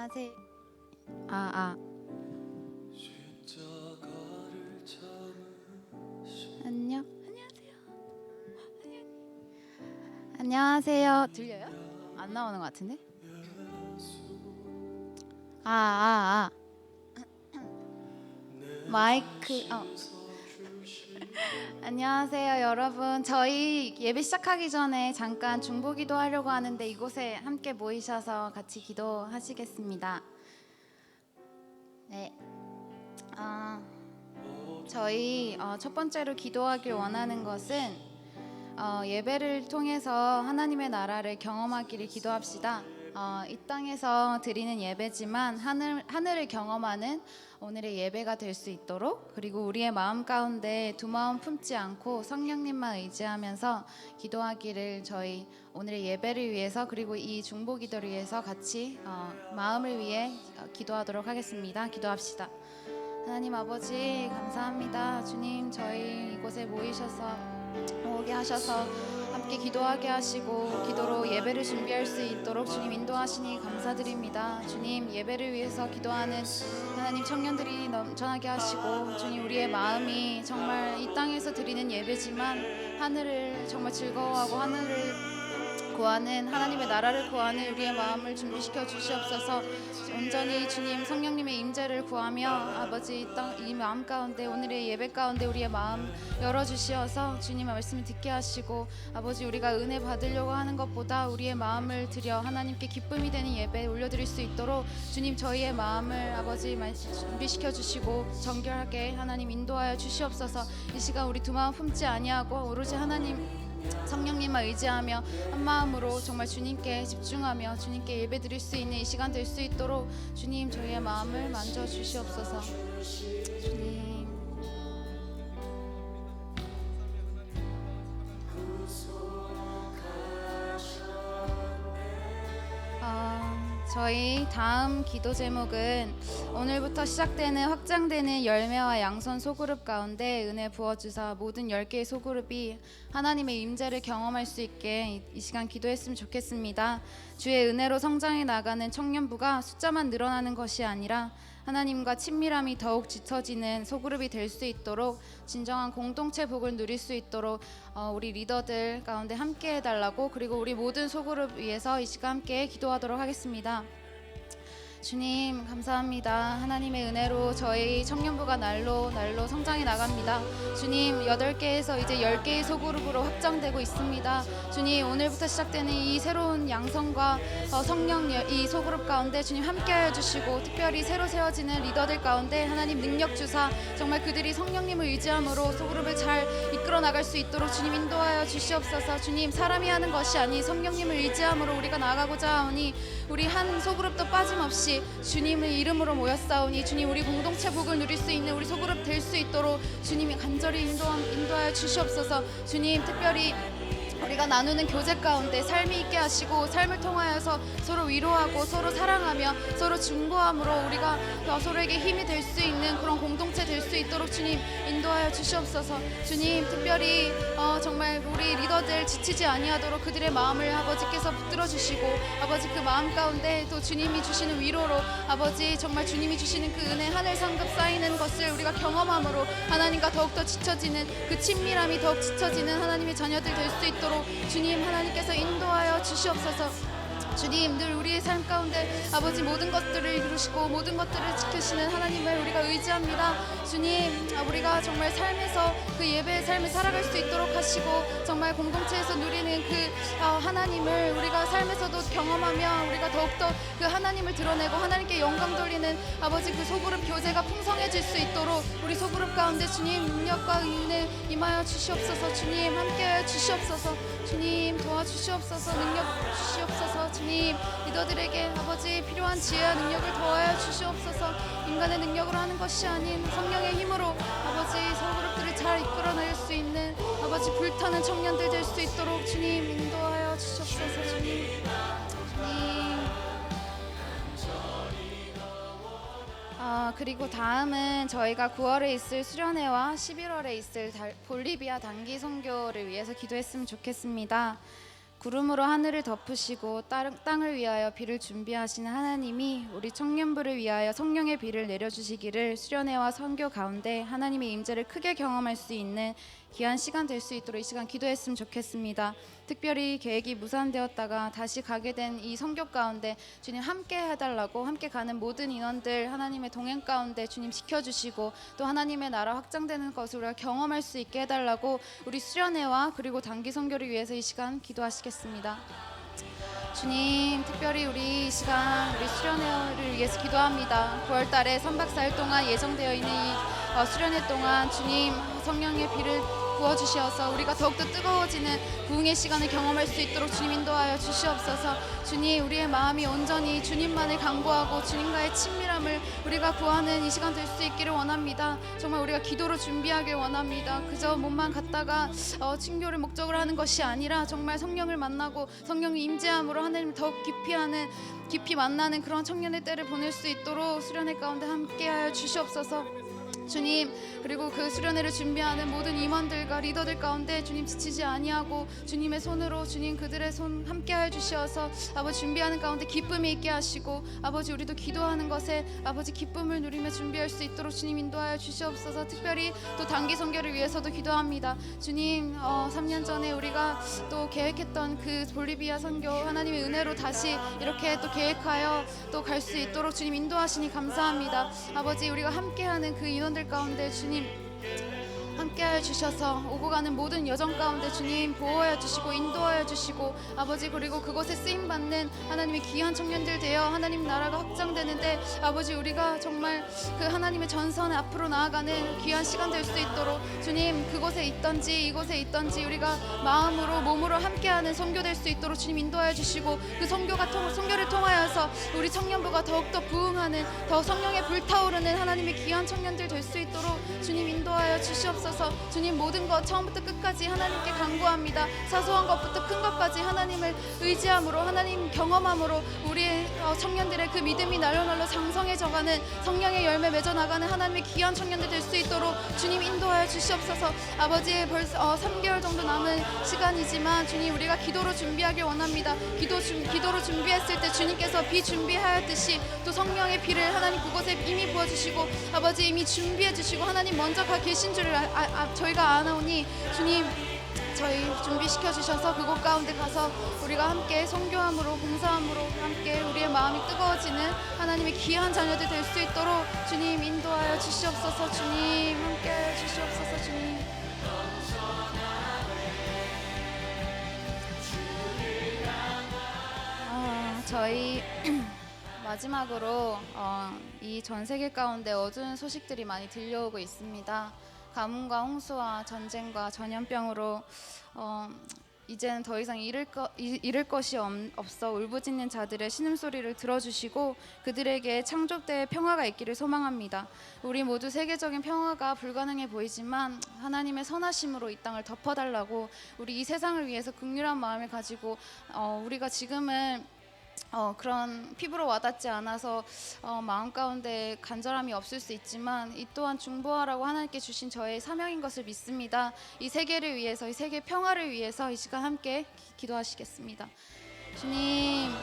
안녕하세요. 아. 안녕하세요. 안녕하세요. 들려요? 안 나오는 것 같은데? 마이크. 안녕하세요, 여러분. 저희 예배 시작하기 전에 잠깐 중보기도 하려고 하는데 이곳에 함께 모이셔서 같이 기도하시겠습니다. 네. 저희 첫 번째로 기도하길 원하는 것은 예배를 통해서 하나님의 나라를 경험하기를 기도합시다. 이 땅에서 드리는 예배지만 하늘을 경험하는 오늘의 예배가 될 수 있도록, 그리고 우리의 마음 가운데 두 마음 품지 않고 성령님만 의지하면서 기도하기를 저희 오늘의 예배를 위해서, 그리고 이 중보 기도를 위해서 같이 마음을 위해 기도하도록 하겠습니다. 기도합시다. 하나님 아버지 감사합니다. 주님, 저희 이곳에 모이셔서 오게 하셔서 함께 기도하게 하시고 기도로 예배를 준비할 수 있도록 주님 인도하시니 감사드립니다. 주님, 예배를 위해서 기도하는 하나님 청년들이 넘쳐나게 하시고, 주님, 우리의 마음이 정말 이 땅에서 드리는 예배지만 하늘을 정말 즐거워하고 하늘을 구하는, 하나님의 나라를 구하는 우리의 마음을 준비시켜 주시옵소서. 온전히 주님 성령님의 임재를 구하며 아버지 이 마음 가운데, 오늘의 예배 가운데 우리의 마음 열어주시어서 주님의 말씀을 듣게 하시고, 아버지 우리가 은혜 받으려고 하는 것보다 우리의 마음을 드려 하나님께 기쁨이 되는 예배 올려드릴 수 있도록 주님 저희의 마음을 아버지 준비시켜 주시고 정결하게 하나님 인도하여 주시옵소서. 이 시간 우리 두 마음 품지 아니하고 오로지 하나님 성령님만 의지하며 한 마음으로 정말 주님께 집중하며 주님께 예배드릴 수 있는 이 시간 될 수 있도록 주님 저희의 마음을 만져 주시옵소서. 주님, 저희 다음 기도 제목은 오늘부터 시작되는 확장되는 열매와 양선 소그룹 가운데 은혜 부어주사 모든 10개의 소그룹이 하나님의 임재를 경험할 수 있게 이 시간 기도했으면 좋겠습니다. 주의 은혜로 성장해 나가는 청년부가 숫자만 늘어나는 것이 아니라 하나님과 친밀함이 더욱 짙어지는 소그룹이 될 수 있도록, 진정한 공동체 복을 누릴 수 있도록 우리 리더들 가운데 함께 해달라고, 그리고 우리 모든 소그룹 위해서 이 시간 함께 기도하도록 하겠습니다. 주님 감사합니다. 하나님의 은혜로 저희 청년부가 날로 성장해 나갑니다. 주님, 8개에서 이제 10개의 소그룹으로 확장되고 있습니다. 주님, 오늘부터 시작되는 이 새로운 양성과 성령 이 소그룹 가운데 주님 함께하여 주시고, 특별히 새로 세워지는 리더들 가운데 하나님 능력 주사 정말 그들이 성령님을 의지함으로 소그룹을 잘 이끌어 나갈 수 있도록 주님 인도하여 주시옵소서. 주님, 사람이 하는 것이 아니 성령님을 의지함으로 우리가 나가고자 하오니 우리 한 소그룹도 빠짐없이 주님의 이름으로 모였사오니 주님, 우리 공동체 복을 누릴 수 있는 우리 소그룹 될 수 있도록 주님이 간절히 인도하여 주시옵소서. 주님, 특별히 우리가 나누는 교제 가운데 삶이 있게 하시고, 삶을 통하여서 서로 위로하고 서로 사랑하며 서로 중보함으로 우리가 서로에게 힘이 될 수 있는 그런 공동체 될 수 있도록 주님 인도하여 주시옵소서. 주님, 특별히 정말 우리 리더들 지치지 아니하도록 그들의 마음을 아버지께서 붙들어 주시고, 아버지 그 마음 가운데 또 주님이 주시는 위로로 아버지 정말 주님이 주시는 그 은혜 하늘 상급 쌓이는 것을 우리가 경험함으로 하나님과 더욱더 지쳐지는 그 친밀함이 더욱 지쳐지는 하나님의 자녀들 될 수 있도록 주님 하나님께서 인도하여 주시옵소서. 주님, 늘 우리의 삶 가운데 아버지 모든 것들을 이루시고 모든 것들을 지키시는 하나님을 우리가 의지합니다. 주님, 우리가 정말 삶에서 그 예배의 삶을 살아갈 수 있도록 하시고, 정말 공동체에서 누리는 그 하나님을 우리가 삶에서도 경험하며 우리가 더욱더 그 하나님을 드러내고 하나님께 영광 돌리는 아버지 그 소그룹 교제가 풍성해질 수 있도록 우리 소그룹 가운데 주님 능력과 은혜 임하여 주시옵소서. 주님 함께하여 주시옵소서. 주님 도와주시옵소서. 능력 주시옵소서. 주님, 리더들에게 아버지 필요한 지혜와 능력을 더하여 주시옵소서. 인간의 능력으로 하는 것이 아닌 성령의 힘으로 아버지 소그룹들을 잘 이끌어낼 수 있는 아버지 불타는 청년들 될 수 있도록 주님 인도하여 주시옵소서. 주님, 그리고 다음은 저희가 9월에 있을 수련회와 11월에 있을 볼리비아 단기 선교를 위해서 기도했으면 좋겠습니다. 구름으로 하늘을 덮으시고 땅을 위하여 비를 준비하시는 하나님이 우리 청년부를 위하여 성령의 비를 내려주시기를 수련회와 선교 가운데 하나님의 임재를 크게 경험할 수 있는 귀한 시간 될 수 있도록 이 시간 기도했으면 좋겠습니다. 특별히 계획이 무산되었다가 다시 가게 된 이 선교 가운데 주님 함께 해달라고, 함께 가는 모든 인원들 하나님의 동행 가운데 주님 지켜주시고 또 하나님의 나라 확장되는 것을 우리가 경험할 수 있게 해달라고 우리 수련회와 그리고 단기 선교를 위해서 이 시간 기도하시겠습니다. 주님, 특별히 우리 이 시간 우리 수련회를 위해서 기도합니다. 9월 달에 3박 4일 동안 예정되어 있는 이 수련회 동안 주님 성령의 비를 부어주시어서 우리가 더욱더 뜨거워지는 부흥의 시간을 경험할 수 있도록 주님 인도하여 주시옵소서. 주님, 우리의 마음이 온전히 주님만을 간구하고 주님과의 친밀함을 우리가 구하는 이 시간 될 수 있기를 원합니다. 정말 우리가 기도로 준비하길 원합니다. 그저 몸만 갖다가 친교를 목적으로 하는 것이 아니라 정말 성령을 만나고 성령의 임재함으로 하나님을 더욱 깊이 만나는 그런 청년의 때를 보낼 수 있도록 수련회 가운데 함께하여 주시옵소서. 주님, 그리고 그 수련회를 준비하는 모든 임원들과 리더들 가운데 주님 지치지 아니하고 주님의 손으로 주님 그들의 손 함께하여 주시어서 아버지 준비하는 가운데 기쁨이 있게 하시고 아버지 우리도 기도하는 것에 아버지 기쁨을 누리며 준비할 수 있도록 주님 인도하여 주시옵소서. 특별히 또 단기 선교를 위해서도 기도합니다. 주님, 3년 전에 우리가 또 계획했던 그 볼리비아 선교 하나님의 은혜로 다시 이렇게 또 계획하여 또 갈 수 있도록 주님 인도하시니 감사합니다. 아버지, 우리가 함께하는 그 인원들 가운데 주님 함께하여 주셔서 오고 가는 모든 여정 가운데 주님 보호하여 주시고 인도하여 주시고 아버지, 그리고 그곳에 쓰임받는 하나님의 귀한 청년들 되어 하나님 나라가 확장되는데 아버지 우리가 정말 그 하나님의 전선에 앞으로 나아가는 귀한 시간 될 수 있도록 주님 그곳에 있던지 이곳에 있던지 우리가 마음으로 몸으로 함께하는 선교 될 수 있도록 주님 인도하여 주시고 그 선교를 통하여서 우리 청년부가 더욱더 부흥하는 더 성령에 불타오르는 하나님의 귀한 청년들 될 수 있도록 주님 인도하여 주시옵소서. 주님, 모든 것 처음부터 끝까지 하나님께 간구합니다. 사소한 것부터 큰 것까지 하나님을 의지함으로 하나님 경험함으로 우리의 청년들의 그 믿음이 날로 장성해져가는 성령의 열매 맺어나가는 하나님의 귀한 청년들 될 수 있도록 주님 인도하여 주시옵소서. 아버지, 벌써 3개월 정도 남은 시간이지만 주님 우리가 기도로 준비하길 원합니다. 기도로 준비했을 때 주님께서 비 준비하였듯이 또 성령의 비를 하나님 그곳에 이미 부어주시고 아버지 이미 준비해 주시고 하나님 먼저 가 계신 줄을 저희가 아나오니 주님 저희 준비시켜 주셔서 그곳 가운데 가서 우리가 함께 선교함으로 봉사함으로 함께 우리의 마음이 뜨거워지는 하나님의 귀한 자녀들 될 수 있도록 주님 인도하여 주시옵소서. 주님 함께 주시옵소서. 주님 저희 마지막으로 이 전 세계 가운데 어두운 소식들이 많이 들려오고 있습니다. 가뭄과 홍수와 전쟁과 전염병으로 이제는 더 이상 잃을 것이 없어 울부짖는 자들의 신음소리를 들어주시고 그들에게 창조대의 평화가 있기를 소망합니다. 우리 모두 세계적인 평화가 불가능해 보이지만 하나님의 선하심으로 이 땅을 덮어달라고 우리 이 세상을 위해서 긍휼한 마음을 가지고 우리가 지금은 그런 피부로 와닿지 않아서 마음 가운데 간절함이 없을 수 있지만 이 또한 중보하라고 하나님께 주신 저의 사명인 것을 믿습니다. 이 세계를 위해서, 이 세계 평화를 위해서 이 시간 함께 기도하시겠습니다. 주님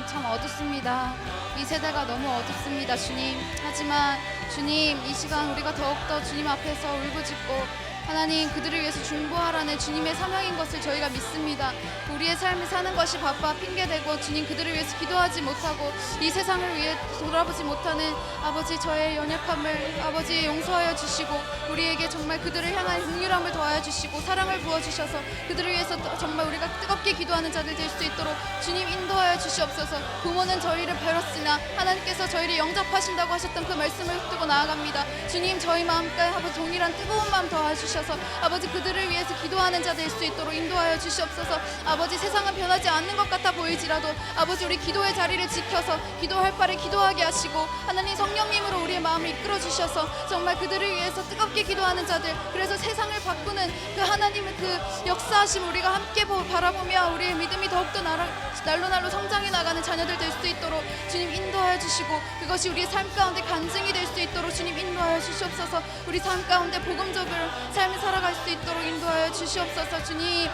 참 어둡습니다. 이 세대가 너무 어둡습니다. 주님, 하지만 주님 이 시간 우리가 더욱더 주님 앞에서 울부짖고 하나님 그들을 위해서 중보하라는 주님의 사명인 것을 저희가 믿습니다. 우리의 삶을 사는 것이 바빠 핑계대고 주님 그들을 위해서 기도하지 못하고 이 세상을 위해 돌아보지 못하는 아버지 저의 연약함을 아버지 용서하여 주시고 우리에게 정말 그들을 향한 긍휼함을 더하여 주시고 사랑을 부어주셔서 그들을 위해서 정말 우리가 뜨겁게 기도하는 자들 될 수 있도록 주님 인도하여 주시옵소서. 부모는 저희를 버렸으나 하나님께서 저희를 영접하신다고 하셨던 그 말씀을 붙들고 나아갑니다. 주님 저희 마음과 아버지 동일한 뜨거운 마음 더하여 주셔서 아버지 그들을 위해서 기도하는 자 될 수 있도록 인도하여 주시옵소서. 아버지 세상은 변하지 않는 것 같아 보이지라도 아버지 우리 기도의 자리를 지켜서 기도할 바를 기도하게 하시고 하나님 성령님으로 우리의 마음을 이끌어 주셔서 정말 그들을 위해서 뜨겁게 기도하는 자들, 그래서 세상을 바꾸는 그 하나님의 그 역사하심 우리가 함께 바라보며 우리의 믿음이 더욱더 날로 성장해 나가는 자녀들 될 수 있도록 주님 인도하여 주시고 그것이 우리의 삶 가운데 간증이 될 수 있도록 주님 인도하여 주시옵소서. 우리 삶 가운데 복음적으로 삶을 살아갈 수 있도록 인도하여 주시옵소서. 주님,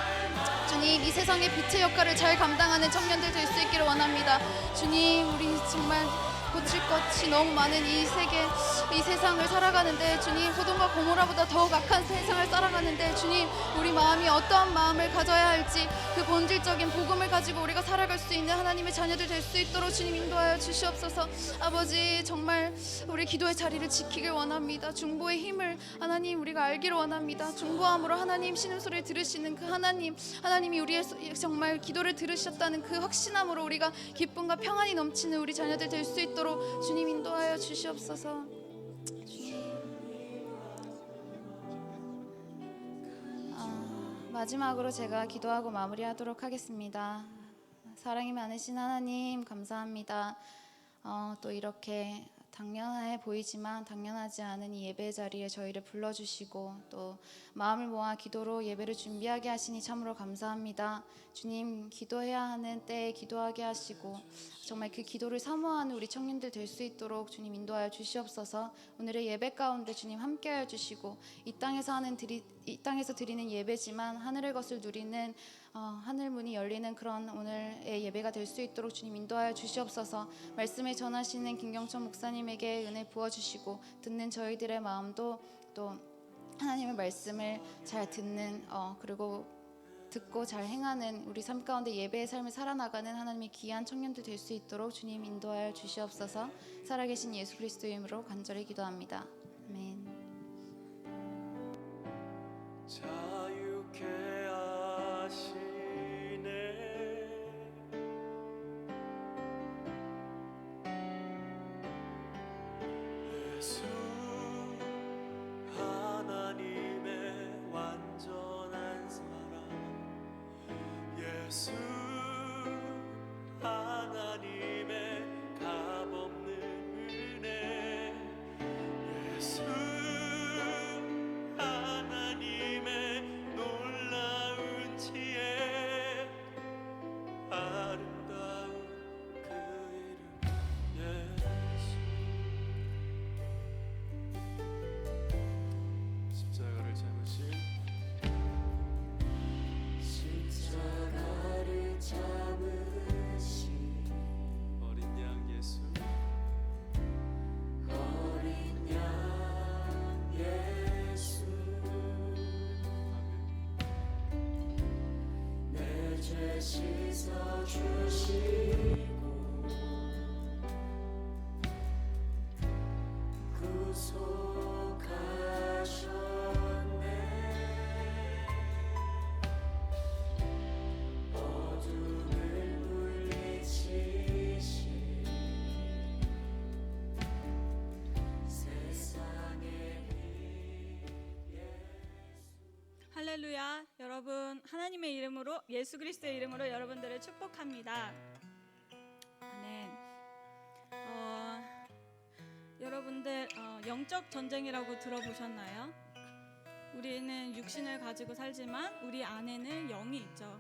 이 세상의 빛의 역할을 잘 감당하는 청년들 될 수 있기를 원합니다. 주님, 우리 정말 고칠 것이 너무 많은 이 세계, 이 세상을 살아가는데 주님, 소돔과 고모라보다 더욱 악한 세상을 살아가는데 주님, 우리 마음이 어떠한 마음을 가져야 할지 그 본질적인 복음을 가지고 우리가 살아갈 수 있는 하나님의 자녀들 될 수 있도록 주님 인도하여 주시옵소서. 아버지, 정말 우리 기도의 자리를 지키길 원합니다. 중보의 힘을 하나님 우리가 알기를 원합니다. 중보함으로 하나님 신음소리를 들으시는 그 하나님이 우리의 정말 기도를 들으셨다는 그 확신함으로 우리가 기쁨과 평안이 넘치는 우리 자녀들 될 수 있도록 주님 인도하여 주시옵소서. 마지막으로 제가 기도하고 마무리하도록 하겠습니다. 사랑이 많으신 하나님 감사합니다. 또 이렇게 당연해 보이지만 당연하지 않은 이 예배 자리에 저희를 불러주시고 또 마음을 모아 기도로 예배를 준비하게 하시니 참으로 감사합니다. 주님, 기도해야 하는 때에 기도하게 하시고 정말 그 기도를 사모하는 우리 청년들 될 수 있도록 주님 인도하여 주시옵소서. 오늘의 예배 가운데 주님 함께하여 주시고 이 땅에서 드리는 예배지만 하늘의 것을 누리는 하늘 문이 열리는 그런 오늘의 예배가 될 수 있도록 주님 인도하여 주시옵소서. 말씀을 전하시는 김경천 목사님에게 은혜 부어주시고 듣는 저희들의 마음도 또 하나님의 말씀을 잘 듣는 그리고 듣고 잘 행하는 우리 삶 가운데 예배의 삶을 살아나가는 하나님의 귀한 청년들 될 수 있도록 주님 인도하여 주시옵소서. 살아계신 예수 그리스도의 이름으로 간절히 기도합니다. 아멘. 자유케 하시네 예수 하나님의 완전한 사랑 예수 하나님의 값없는 은혜 예수 하나님의 놀라운 지혜 아름다운 그 이름 예수 십자가를 잡으신 어린 양 예수 내 죄 씻어주시고 구속하셨네 어둠을 물리치신 세상의 빛 할렐루야. 여러분, 하나님의 이름으로, 예수 그리스도의 이름으로 여러분들을 축복합니다. 아멘. 여러분들 영적 전쟁이라고 들어보셨나요? 우리는 육신을 가지고 살지만 우리 안에는 영이 있죠.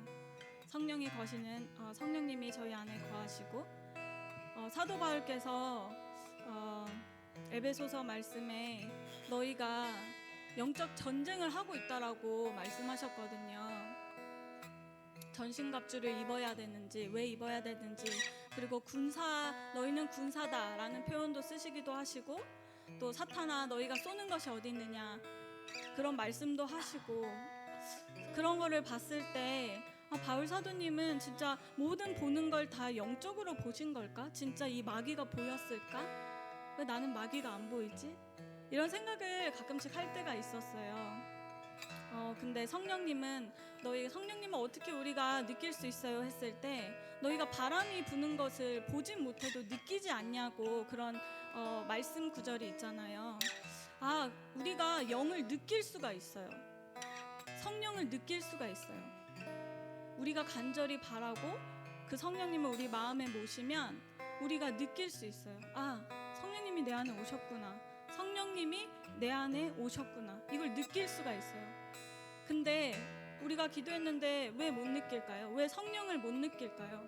성령이 거시는 성령님이 저희 안에 거하시고 사도 바울께서 에베소서 말씀에 너희가 영적 전쟁을 하고 있다라고 말씀하셨거든요. 전신갑주를 입어야 되는지, 왜 입어야 되는지, 그리고 너희는 군사다라는 표현도 쓰시기도 하시고, 또 사탄아 너희가 쏘는 것이 어디 있느냐 그런 말씀도 하시고, 그런 거를 봤을 때 바울 사도님은 진짜 모든 보는 걸 다 영적으로 보신 걸까? 진짜 이 마귀가 보였을까? 왜 나는 마귀가 안 보이지? 이런 생각을 가끔씩 할 때가 있었어요. 근데 성령님은 어떻게 우리가 느낄 수 있어요? 했을 때 너희가 바람이 부는 것을 보진 못해도 느끼지 않냐고 그런 말씀 구절이 있잖아요. 우리가 영을 느낄 수가 있어요. 성령을 느낄 수가 있어요. 우리가 간절히 바라고 그 성령님을 우리 마음에 모시면 우리가 느낄 수 있어요. 성령님이 내 안에 오셨구나. 성령님이 내 안에 오셨구나. 이걸 느낄 수가 있어요. 근데 우리가 기도했는데 왜 못 느낄까요? 왜 성령을 못 느낄까요?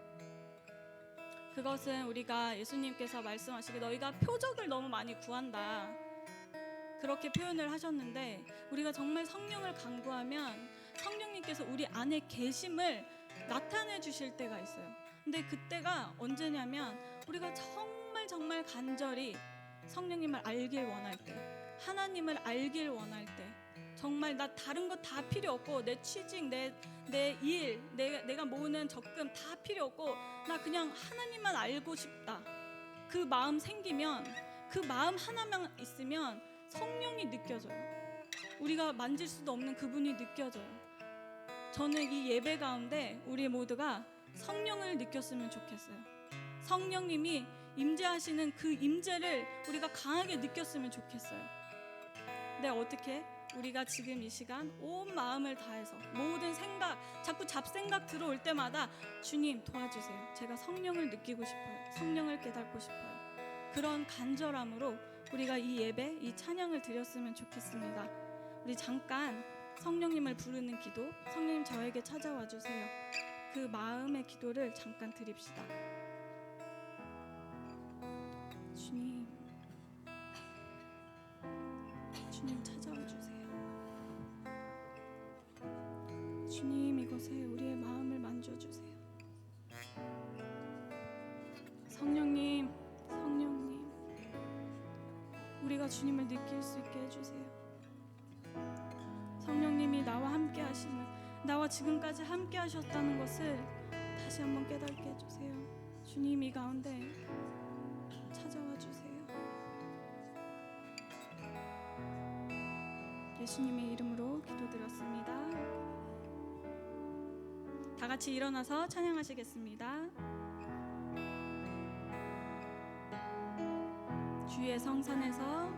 그것은 우리가 예수님께서 말씀하시기 너희가 표적을 너무 많이 구한다. 그렇게 표현을 하셨는데, 우리가 정말 성령을 간구하면 성령님께서 우리 안에 계심을 나타내 주실 때가 있어요. 근데 그때가 언제냐면 우리가 정말 간절히 성령님을 알길 원할 때, 하나님을 알길 원할 때, 정말 나 다른 거 다 필요 없고, 내 취직, 내 일, 내가 모으는 적금 다 필요 없고, 나 그냥 하나님만 알고 싶다. 그 마음 생기면, 그 마음 하나만 있으면 성령이 느껴져요. 우리가 만질 수도 없는 그분이 느껴져요. 저는 이 예배 가운데 우리 모두가 성령을 느꼈으면 좋겠어요. 성령님이 임재하시는 그 임재를 우리가 강하게 느꼈으면 좋겠어요. 네, 어떻게? 우리가 지금 이 시간 온 마음을 다해서 모든 생각, 자꾸 잡생각 들어올 때마다 주님 도와주세요. 제가 성령을 느끼고 싶어요. 성령을 깨닫고 싶어요. 그런 간절함으로 우리가 이 예배, 이 찬양을 드렸으면 좋겠습니다. 우리 잠깐 성령님을 부르는 기도, 성령님 저에게 찾아와 주세요. 그 마음의 기도를 잠깐 드립시다. 주님, 주님 찾아와 주세요. 주님, 이곳에 우리의 마음을 만져주세요. 성령님, 우리가 주님을 느낄 수 있게 해주세요. 성령님이 나와 함께 하심을, 나와 지금까지 함께 하셨다는 것을 다시 한번 깨닫게 해주세요. 주님, 이 가운데 찾아와 주세요. 예수님의 이름으로 기도드렸습니다. 다 같이 일어나서 찬양하시겠습니다. 주의 성산에서,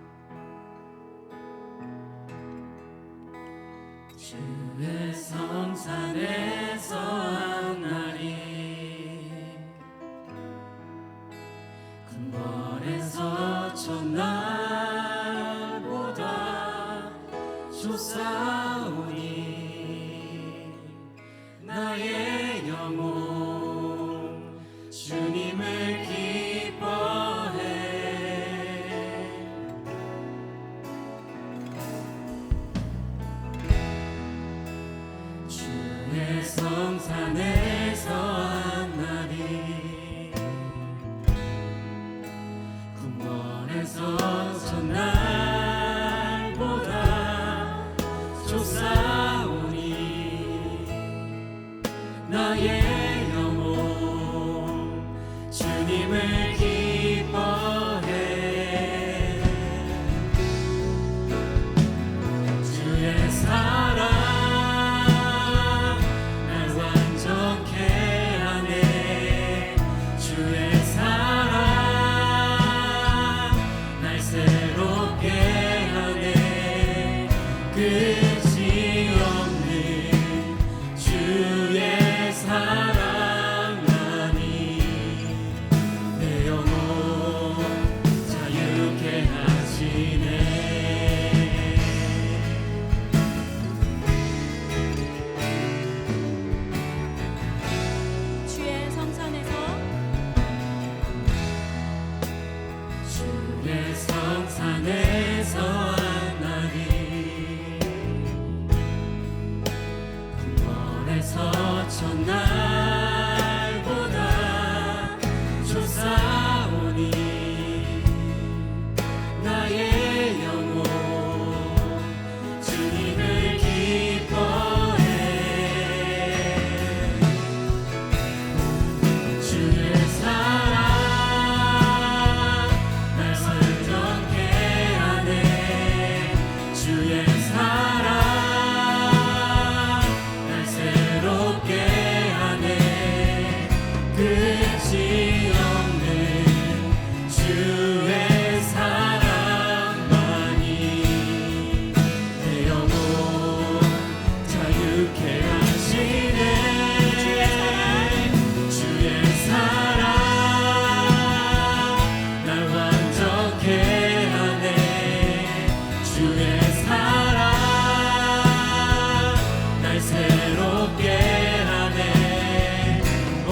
주의 성산에서 한날이 근본에서 첫날보다 좋사오니 나의 영혼 주님을 기뻐해. 주의 성산에서 한날이 군번에서 첫날보다 좋사오니 나의 영혼 주님을 기뻐해. 주의 사랑 날 완전케 하네. 주의 사랑 날 새롭게 하네. 끝이 없는 주의 사랑하니 내 영혼 자유케 하시네. 주의 성산에서, 주의 성산에서 한날이 군번에서 첫날보다 좋사오니 나의 영혼 주님을 기뻐해. 주의 사랑 날 완전케 하네. 주의 사랑 날 새롭게 하네. 끝이 없는 주의 사랑만이 내 영혼 자유케 하시네. 주의 사랑 날 완전케 하네. 주의 사랑 날 새롭게 하네. 오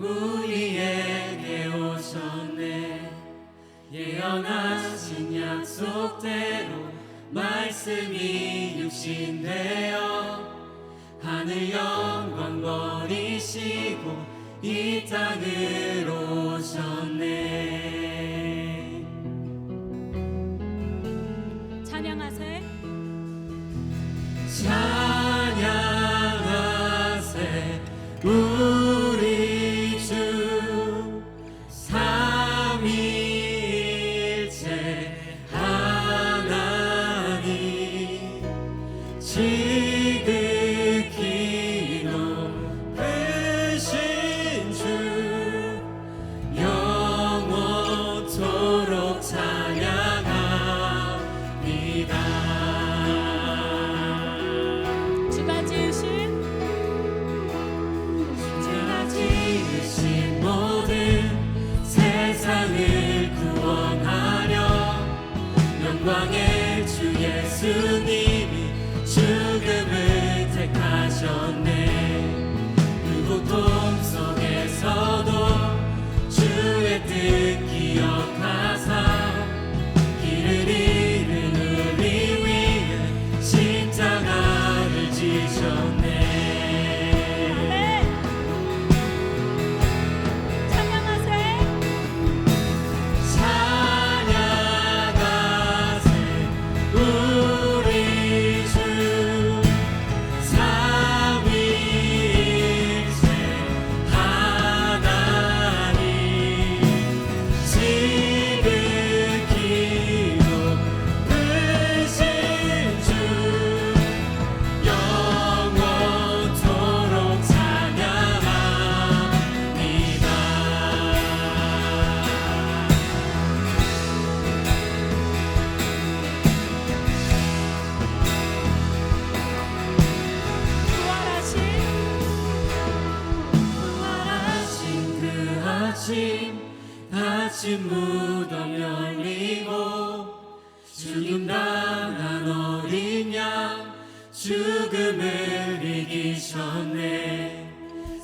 우리에게 오셨네. 예언하신 약속대로 말씀이 육신되어 하늘 영광 버리시고 이 땅으로 오셨네. 찬양하세. 찬양하세 우리 주 삼위일체 하나님. 지극히 높으신 주 영원토록 찬양합니다. 주가 지으신 모든 세상을 구원하려 영광의 주 예수님이 죽음을 택하셨네. 그 고통 속에서도 주의 뜻 기억하사 길을 잃은 우리 위해 십자가를 지셨네. 찬양하세 우리 주 삼위일체 하나님. 지극히 높으신 주 영원토록 찬양합니다. 부활하신 그 아침 무덤 열리고 죽임 당한 어린 양 죽음을 이기셨네.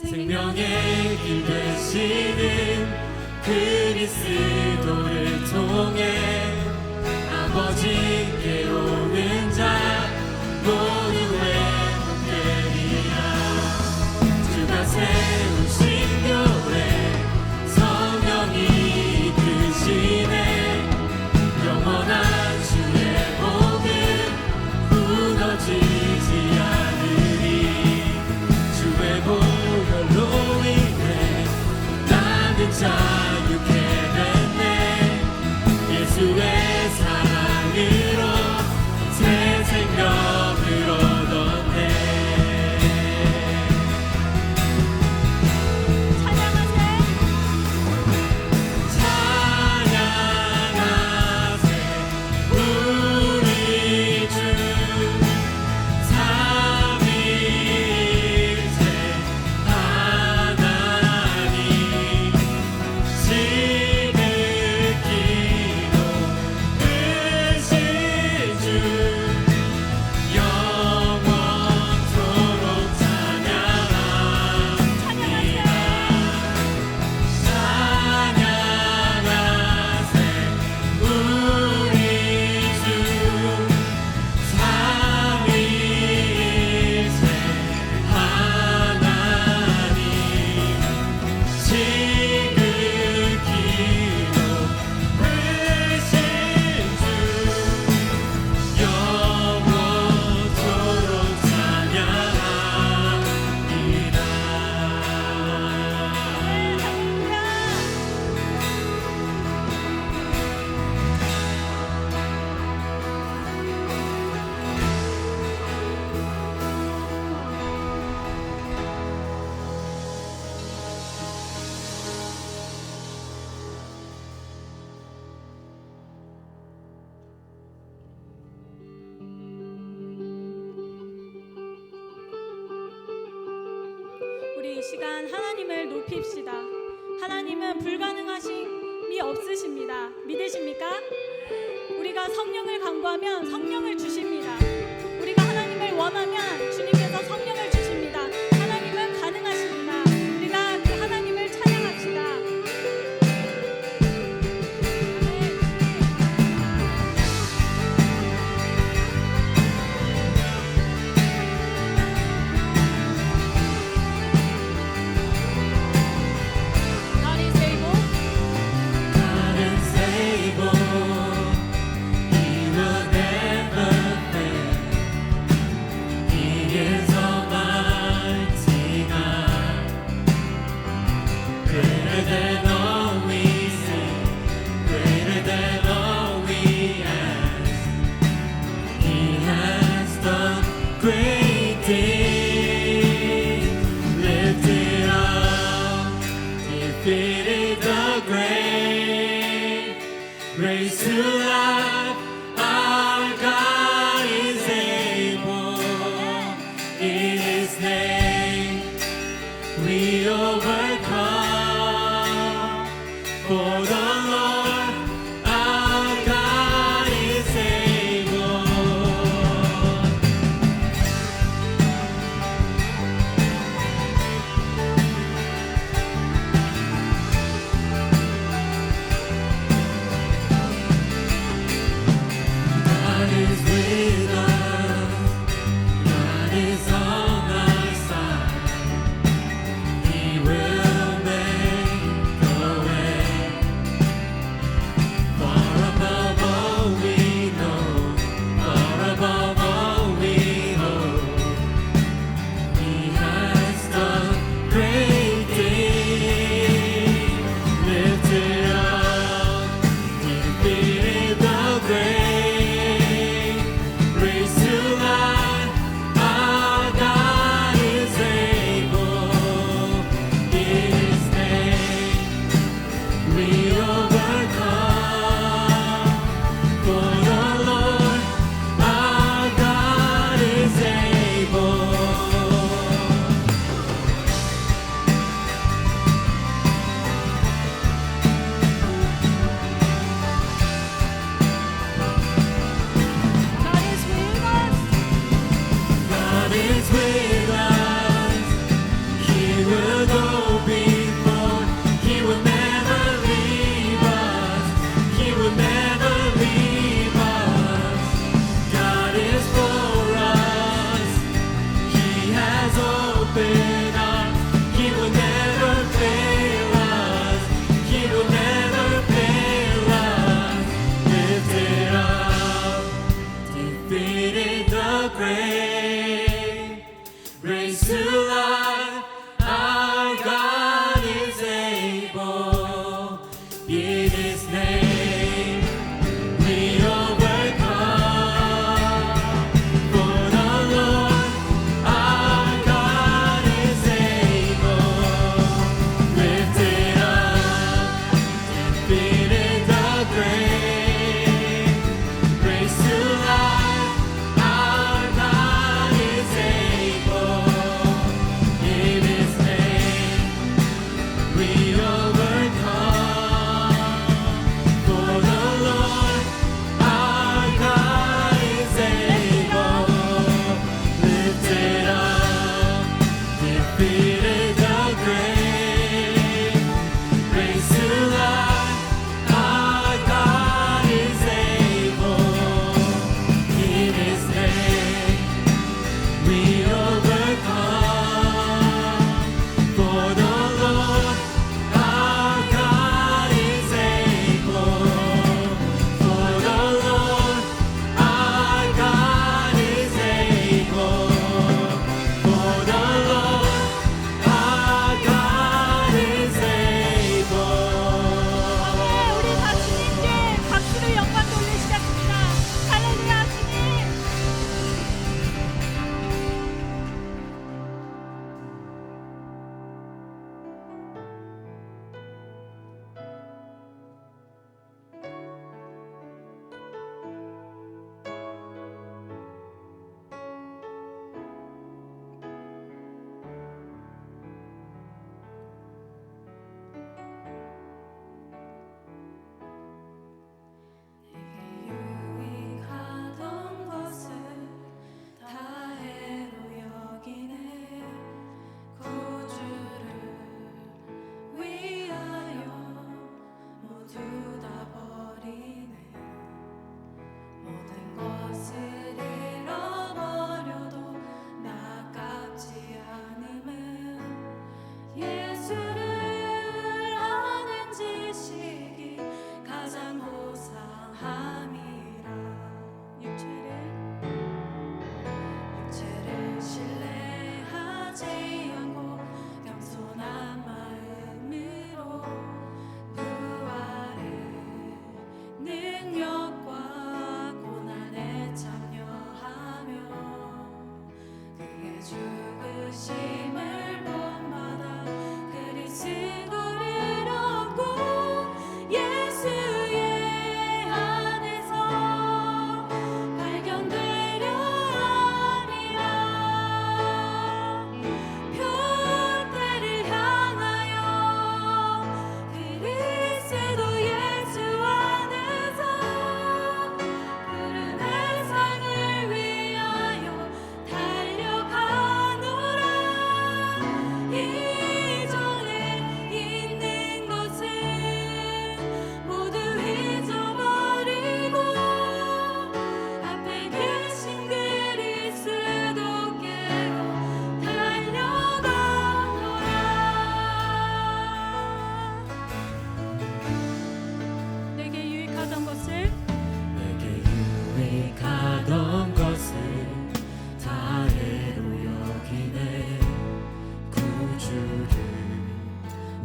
생명의 길 되시는 그리스도를 통해 아버지께 오는 자 모두 회복되리라. 주가 세우신 교회 성령이 이끄시네. 영원한 주의 복음 무너지지 않으리. 주의 보혈로 인해 나는 자유케 됐네. 예수의 사랑으로 새 생명을 얻었네. 찬양하세 우리 주 삼위일체 하나님. 지극히 높으신 주 영원토록 찬양합니다. 찬양하세 우리 주 삼위일체 하나님. 지극히 높으신 주 영원토록 찬양합니다. 우리 이 시간 하나님을 높입시다. 하나님은 불가능하심이 없으십니다. 믿으십니까? 우리가 성령을 간구하면 성령을 주십니다. 우리가 하나님을 원하면 주님께서 성령을 주십니다. 하나님은 가능하십니다. 우리가 그 하나님을 찬양 than all we say, greater than all we ask. He has done great things, lifted up, defeated the grave, raised to life. Our God is able. In His name we overcome. For the Lord our God is able. God is with us. God is on our side. He will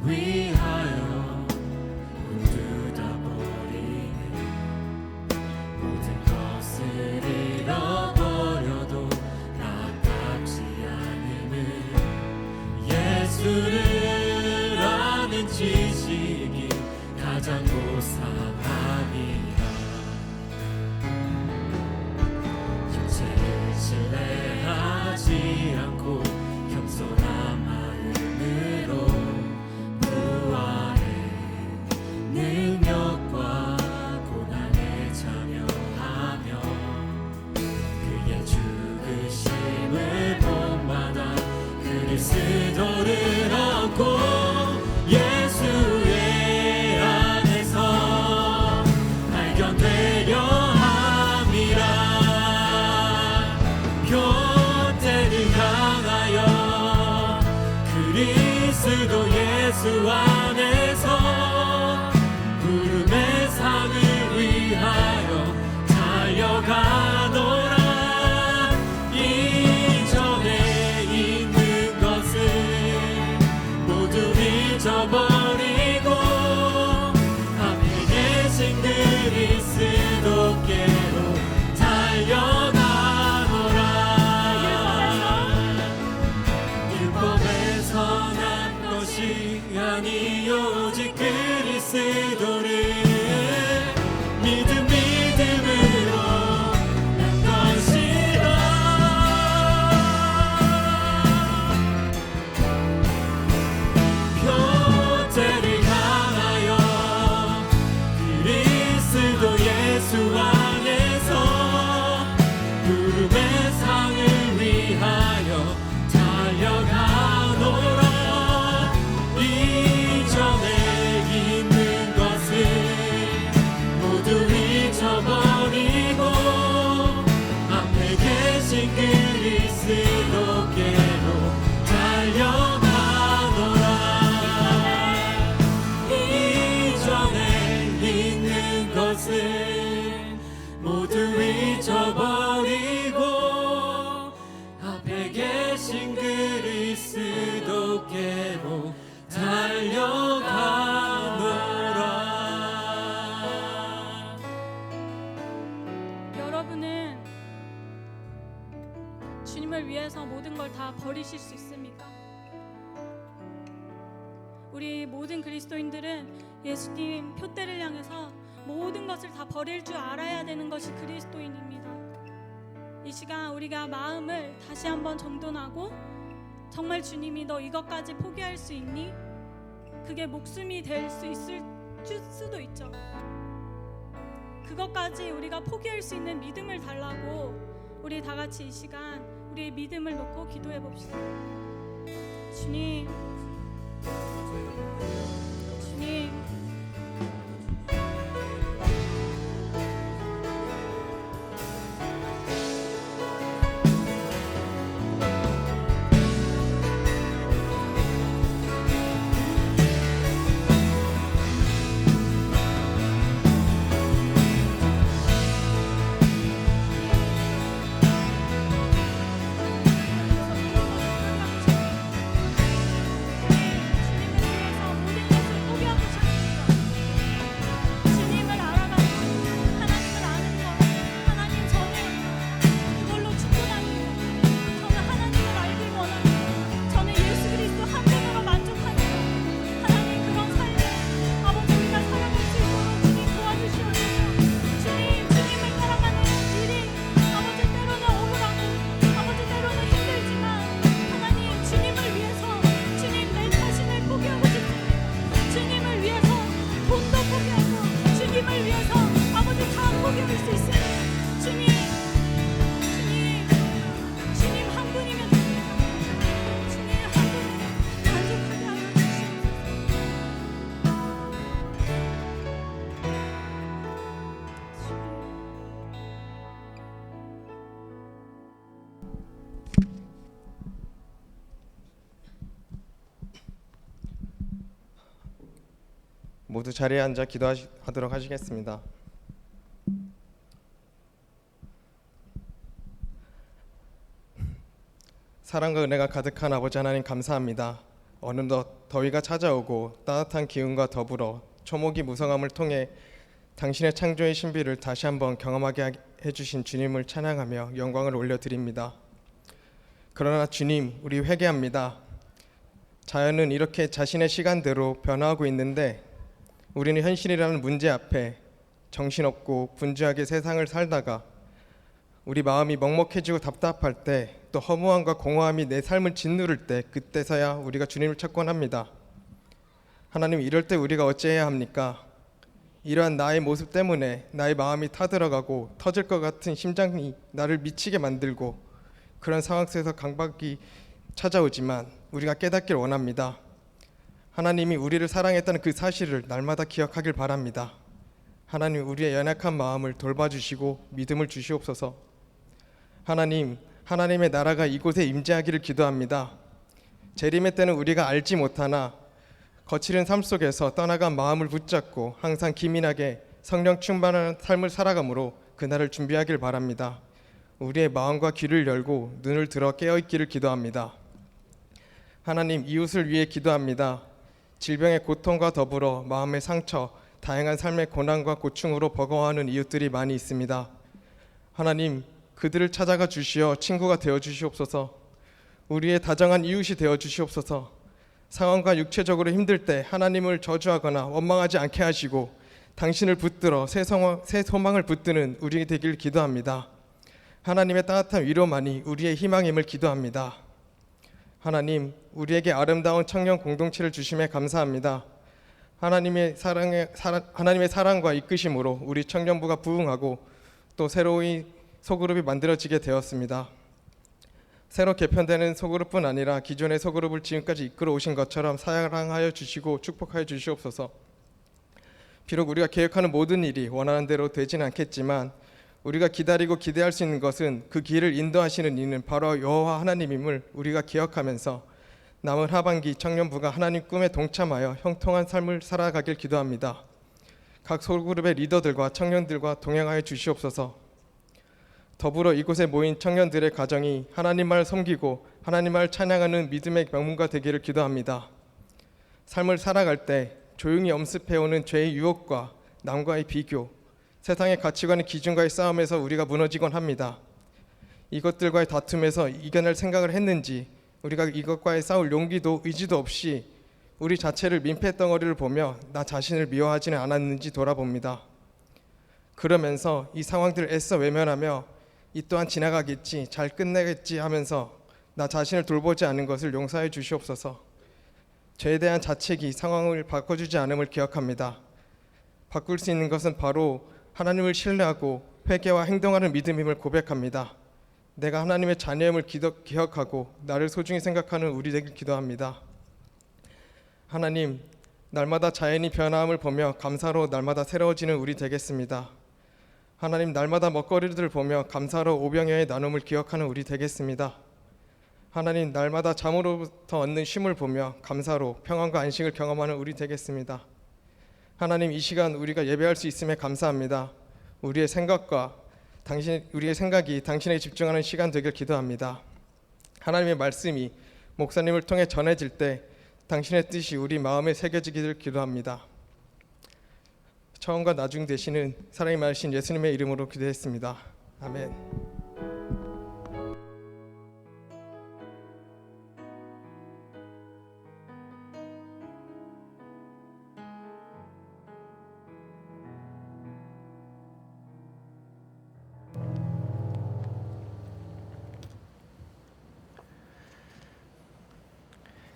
위하여 모두 다 버리네. 모든 것을 잃어버려도 아깝지 않음을 예수를 아는 지식이 가장 고상함이라. 육체를 신뢰하지 않고 겸손한 마음으로 부활의 능력과 고난에 참여하며 그의 죽으심을 본받아 그리스도를 얻고 예수의 안에서 발견되려 함이라. 표대를 향하여 그리스도 예수 안에서 부름의 상을 위하여 달려가노라. 이전에 있는 것을 모두 잊어버리고 앞에 계신 그리스도께로 달려가노라. 율법에서 난 것이 아니 오직 그리스도를 믿음으로 난 것이라. 표대를 향하여 그리스도 예수 안에서 부름의 상을 위하여 달려가노라. 이전에 있는 것을 모두 잊어버리고 앞에 계신 그리스도께로 달려가노라. 이전에 있는 것을 모두 잊어버리고 앞에 계신 그리스도께로 달려가노라. 여러분은 주님을 위해서 모든 걸 다 버리실 수 있습니까? 우리 모든 그리스도인들은 예수님 표대를 향해서 모든 것을 다 버릴 줄 알아야 되는 것이 그리스도인입니다. 이 시간 우리가 마음을 다시 한번 정돈하고 정말 주님이 너 이것까지 포기할 수 있니? 그게 목숨이 될 수 있을 수도 있죠. 그것까지 우리가 포기할 수 있는 믿음을 달라고 우리 다 같이 이 시간 우리의 믿음을 놓고 기도해 봅시다. 주님, 주님, 모두 자리에 앉아 기도하도록 하시겠습니다. 사랑과 은혜가 가득한 아버지 하나님 감사합니다. 어느덧 더위가 찾아오고 따뜻한 기운과 더불어 초목이 무성함을 통해 당신의 창조의 신비를 다시 한번 경험하게 해주신 주님을 찬양하며 영광을 올려드립니다. 그러나 주님, 우리 회개합니다. 자연은 이렇게 자신의 시간대로 변화하고 있는데 우리는 현실이라는 문제 앞에 정신없고 분주하게 세상을 살다가 우리 마음이 먹먹해지고 답답할 때, 또 허무함과 공허함이 내 삶을 짓누를 때, 그때서야 우리가 주님을 찾곤 합니다. 하나님, 이럴 때 우리가 어찌해야 합니까? 이러한 나의 모습 때문에 나의 마음이 타들어가고 터질 것 같은 심장이 나를 미치게 만들고 그런 상황 속에서 강박이 찾아오지만 우리가 깨닫길 원합니다. 하나님이 우리를 사랑했다는 그 사실을 날마다 기억하길 바랍니다. 하나님, 우리의 연약한 마음을 돌봐주시고 믿음을 주시옵소서. 하나님, 하나님의 나라가 이곳에 임재하기를 기도합니다. 재림의 때는 우리가 알지 못하나 거칠은 삶 속에서 떠나간 마음을 붙잡고 항상 기민하게 성령 충만한 삶을 살아가므로 그날을 준비하길 바랍니다. 우리의 마음과 귀를 열고 눈을 들어 깨어있기를 기도합니다. 하나님, 이웃을 위해 기도합니다. 질병의 고통과 더불어 마음의 상처, 다양한 삶의 고난과 고충으로 버거워하는 이웃들이 많이 있습니다. 하나님, 그들을 찾아가 주시어 친구가 되어 주시옵소서. 우리의 다정한 이웃이 되어 주시옵소서. 상황과 육체적으로 힘들 때 하나님을 저주하거나 원망하지 않게 하시고 당신을 붙들어 새 소망을 붙드는 우리 되길 기도합니다. 하나님의 따뜻한 위로만이 우리의 희망임을 기도합니다. 하나님, 우리에게 아름다운 청년 공동체를 주심에 감사합니다. 하나님의 사랑과 이끄심으로 우리 청년부가 부흥하고 또 새로운 소그룹이 만들어지게 되었습니다. 새로 개편되는 소그룹뿐 아니라 기존의 소그룹을 지금까지 이끌어 오신 것처럼 사랑하여 주시고 축복하여 주시옵소서. 비록 우리가 계획하는 모든 일이 원하는 대로 되지는 않겠지만 우리가 기다리고 기대할 수 있는 것은 그 길을 인도하시는 이는 바로 여호와 하나님임을 우리가 기억하면서 남은 하반기 청년부가 하나님 꿈에 동참하여 형통한 삶을 살아가길 기도합니다. 각 소그룹의 리더들과 청년들과 동행하여 주시옵소서. 더불어 이곳에 모인 청년들의 가정이 하나님만을 섬기고 하나님만을 찬양하는 믿음의 명문가 되기를 기도합니다. 삶을 살아갈 때 조용히 엄습해오는 죄의 유혹과 남과의 비교, 세상의 가치관의 기준과의 싸움에서 우리가 무너지곤 합니다. 이것들과의 다툼에서 이겨낼 생각을 했는지 우리가 이것과의 싸울 용기도 의지도 없이 우리 자체를 민폐덩어리를 보며 나 자신을 미워하지는 않았는지 돌아봅니다. 그러면서 이 상황들을 애써 외면하며 이 또한 지나가겠지, 잘 끝내겠지 하면서 나 자신을 돌보지 않은 것을 용서해 주시옵소서. 죄에 대한 자책이 상황을 바꿔주지 않음을 기억합니다. 바꿀 수 있는 것은 바로 하나님을 신뢰하고 회개와 행동하는 믿음임을 고백합니다. 내가 하나님의 자녀임을 기억하고 나를 소중히 생각하는 우리 되길 기도합니다. 하나님, 날마다 자연이 변화함을 보며 감사로 날마다 새로워지는 우리 되겠습니다. 하나님, 날마다 먹거리를 보며 감사로 오병여의 나눔을 기억하는 우리 되겠습니다. 하나님, 날마다 잠으로부터 얻는 쉼을 보며 감사로 평안과 안식을 경험하는 우리 되겠습니다. 하나님, 이 시간 우리가 예배할 수 있음에 감사합니다. 우리의 생각이 당신에게 집중하는 시간 되길 기도합니다. 하나님의 말씀이 목사님을 통해 전해질 때 당신의 뜻이 우리 마음에 새겨지기를 기도합니다. 처음과 나중 되시는 사랑이 많으신 예수님의 이름으로 기도했습니다. 아멘.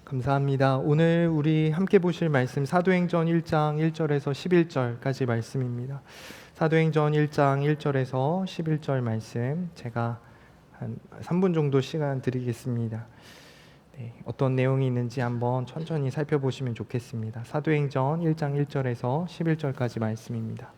감사합니다. 오늘 우리 함께 보실 말씀 사도행전 1장 1절에서 11절까지 말씀입니다. 사도행전 1장 1절에서 11절 말씀 제가 한 3분 정도 시간 드리겠습니다. 네, 어떤 내용이 있는지 한번 천천히 살펴보시면 좋겠습니다. 사도행전 1장 1절에서 11절까지 말씀입니다.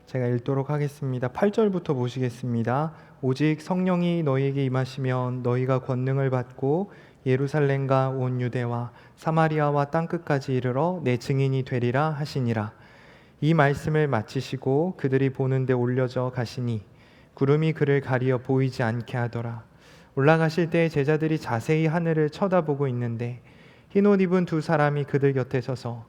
제가 읽도록 하겠습니다. 8절부터 보시겠습니다. 오직 성령이 너희에게 임하시면 너희가 권능을 받고 예루살렘과 온 유대와 사마리아와 땅끝까지 이르러 내 증인이 되리라 하시니라. 이 말씀을 마치시고 그들이 보는데 올려져 가시니 구름이 그를 가리어 보이지 않게 하더라. 올라가실 때 제자들이 자세히 하늘을 쳐다보고 있는데 흰 옷 입은 두 사람이 그들 곁에 서서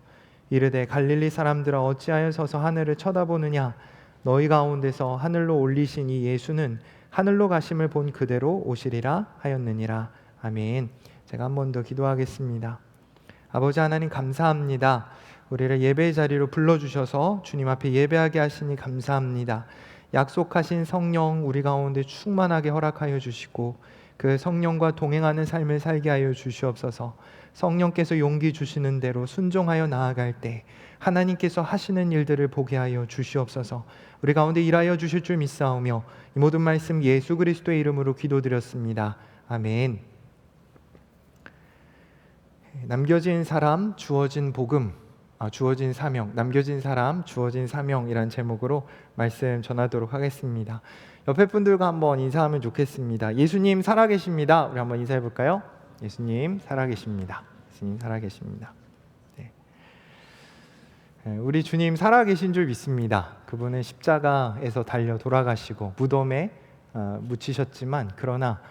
이르되 갈릴리 사람들아 어찌하여 서서 하늘을 쳐다보느냐. 너희 가운데서 하늘로 올리신 이 예수는 하늘로 가심을 본 그대로 오시리라 하였느니라. 아멘. 제가 한 번 더 기도하겠습니다. 아버지 하나님 감사합니다. 우리를 예배의 자리로 불러주셔서 주님 앞에 예배하게 하시니 감사합니다. 약속하신 성령 우리 가운데 충만하게 허락하여 주시고 그 성령과 동행하는 삶을 살게 하여 주시옵소서. 성령께서 용기 주시는 대로 순종하여 나아갈 때 하나님께서 하시는 일들을 보게 하여 주시옵소서. 우리 가운데 일하여 주실 줄 믿사오며 이 모든 말씀 예수 그리스도의 이름으로 기도드렸습니다. 아멘. 남겨진 사람 주어진 복음, 주어진 사명, 남겨진 사람 주어진 사명이란 제목으로 말씀 전하도록 하겠습니다. 옆에 분들과 한번 인사하면 좋겠습니다. 예수님 살아계십니다. 우리 한번 인사해 볼까요? 예수님 살아계십니다. 예수님 살아계십니다. 네. 우리 주님 살아계신 줄 믿습니다. 그분은 십자가에서 달려 돌아가시고 무덤에 묻히셨지만 그러나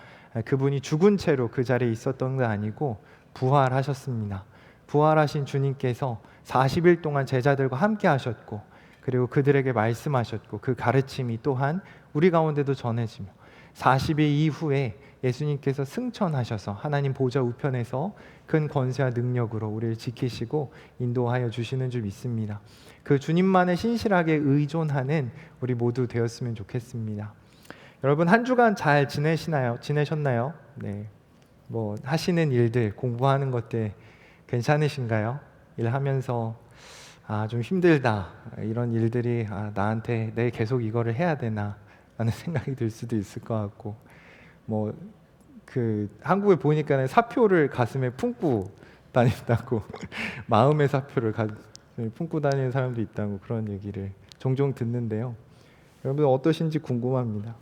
그분이 죽은 채로 그 자리에 있었던 게 아니고 부활하셨습니다. 부활하신 주님께서 40일 동안 제자들과 함께 하셨고 그리고 그들에게 말씀하셨고 그 가르침이 또한 우리 가운데도 전해지며 40일 이후에 예수님께서 승천하셔서 하나님 보좌 우편에서 큰 권세와 능력으로 우리를 지키시고 인도하여 주시는 줄 믿습니다. 그 주님만에 신실하게 의존하는 우리 모두 되었으면 좋겠습니다. 여러분 한 주간 잘 지내셨나요? 네. 뭐 하시는 일들, 공부하는 것들 괜찮으신가요? 일하면서 좀 힘들다 이런 일들이 나한테 내 계속 이거를 해야 되나 라는 생각이 들 수도 있을 것 같고 뭐 그 한국에 보니까 사표를 가슴에 품고 다닌다고 마음의 사표를 가슴에 품고 다니는 사람도 있다고 그런 얘기를 종종 듣는데요. 여러분 어떠신지 궁금합니다.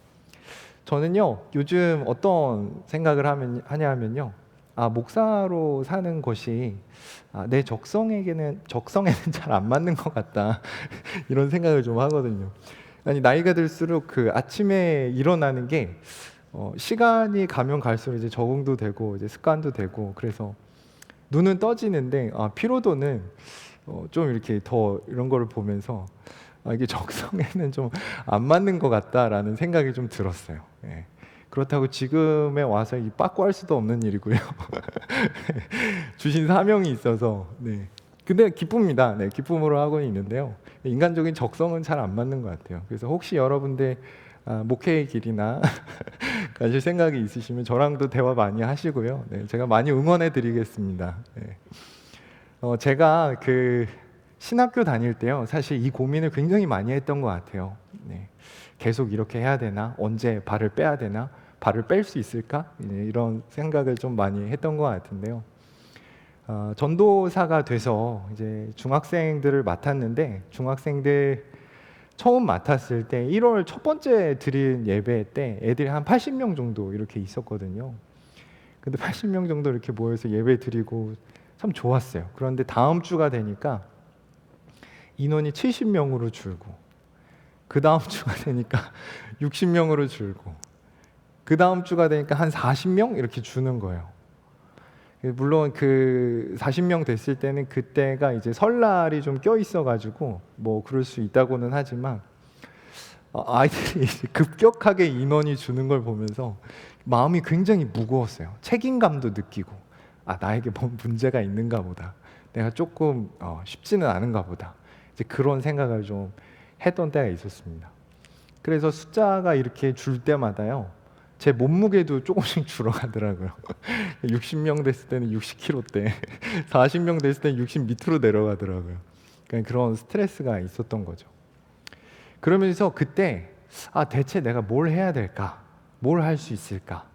저는요 요즘 어떤 생각을 하냐면요 목사로 사는 것이 내 적성에는 잘 안 맞는 것 같다 이런 생각을 좀 하거든요. 아니 나이가 들수록 그 아침에 일어나는 게 시간이 가면 갈수록 이제 적응도 되고 이제 습관도 되고 그래서 눈은 떠지는데 피로도는 좀 이렇게 더 이런 거를 보면서 이게 적성에는 좀 안 맞는 것 같다라는 생각이 좀 들었어요. 예. 그렇다고 지금에 와서 이 빠꾸할 수도 없는 일이고요. 주신 사명이 있어서 네. 근데 기쁩니다. 네, 기쁨으로 하고 있는데요. 인간적인 적성은 잘 안 맞는 것 같아요. 그래서 혹시 여러분들 목회의 길이나 가실 생각이 있으시면 저랑도 대화 많이 하시고요. 네, 제가 많이 응원해 드리겠습니다. 네. 제가 그 신학교 다닐 때요. 사실 이 고민을 굉장히 많이 했던 것 같아요. 네. 계속 이렇게 해야 되나? 언제 발을 빼야 되나? 발을 뺄 수 있을까? 이런 생각을 좀 많이 했던 것 같은데요. 전도사가 돼서 이제 중학생들을 맡았는데 중학생들 처음 맡았을 때 1월 첫 번째 드린 예배 때 애들이 한 80명 정도 이렇게 있었거든요. 근데 80명 정도 이렇게 모여서 예배 드리고 참 좋았어요. 그런데 다음 주가 되니까 인원이 70명으로 줄고 그 다음 주가 되니까 60명으로 줄고 그 다음 주가 되니까 한 40명 이렇게 주는 거예요. 물론 그 40명 됐을 때는 그때가 이제 설날이 좀 껴 있어가지고 뭐 그럴 수 있다고는 하지만 아이들이 급격하게 인원이 주는 걸 보면서 마음이 굉장히 무거웠어요. 책임감도 느끼고 나에게 뭔 문제가 있는가 보다. 내가 조금 쉽지는 않은가 보다. 이제 그런 생각을 좀 했던 때가 있었습니다. 그래서 숫자가 이렇게 줄 때마다요. 제 몸무게도 조금씩 줄어가더라고요. 60명 됐을 때는 60kg대, 40명 됐을 때는 60 밑으로 내려가더라고요. 그러니까 그런 스트레스가 있었던 거죠. 그러면서 그때 대체 내가 뭘 해야 될까? 뭘 할 수 있을까?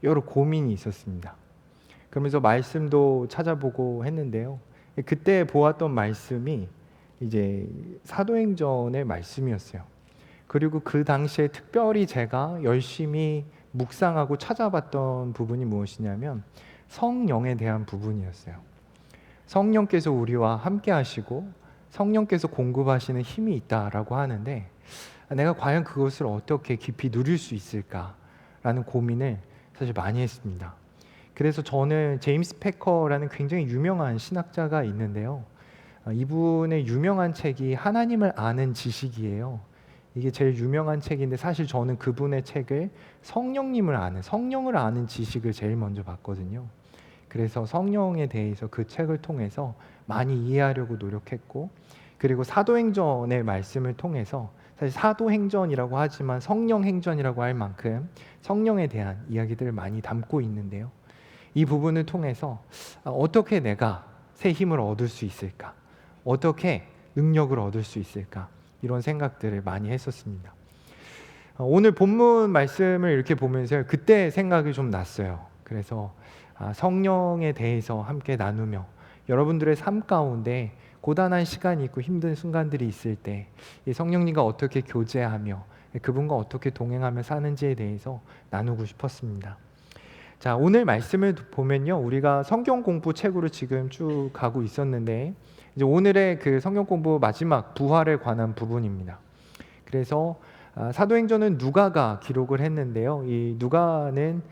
여러 고민이 있었습니다. 그러면서 말씀도 찾아보고 했는데요. 그때 보았던 말씀이 이제 사도행전의 말씀이었어요. 그리고 그 당시에 특별히 제가 열심히 묵상하고 찾아봤던 부분이 무엇이냐면 성령에 대한 부분이었어요. 성령께서 우리와 함께 하시고 성령께서 공급하시는 힘이 있다라고 하는데 내가 과연 그것을 어떻게 깊이 누릴 수 있을까라는 고민을 사실 많이 했습니다. 그래서 저는 제임스 패커라는 굉장히 유명한 신학자가 있는데요. 이분의 유명한 책이 하나님을 아는 지식이에요. 이게 제일 유명한 책인데 사실 저는 그분의 책을 성령을 아는 지식을 제일 먼저 봤거든요. 그래서 성령에 대해서 그 책을 통해서 많이 이해하려고 노력했고, 그리고 사도행전의 말씀을 통해서 사실 사도행전이라고 하지만 성령행전이라고 할 만큼 성령에 대한 이야기들을 많이 담고 있는데요. 이 부분을 통해서 어떻게 내가 새 힘을 얻을 수 있을까? 어떻게 능력을 얻을 수 있을까? 이런 생각들을 많이 했었습니다. 오늘 본문 말씀을 이렇게 보면서 그때 생각이 좀 났어요. 그래서 성령에 대해서 함께 나누며 여러분들의 삶 가운데 고단한 시간이 있고 힘든 순간들이 있을 때 성령님과 어떻게 교제하며 그분과 어떻게 동행하며 사는지에 대해서 나누고 싶었습니다. 자, 오늘 말씀을 보면요, 우리가 성경 공부 책으로 지금 쭉 가고 있었는데 이제 오늘의 그 성경 공부 마지막 부활에 관한 부분입니다. 그래서 사도행전은 누가가 기록을 했는데요. 이 누가는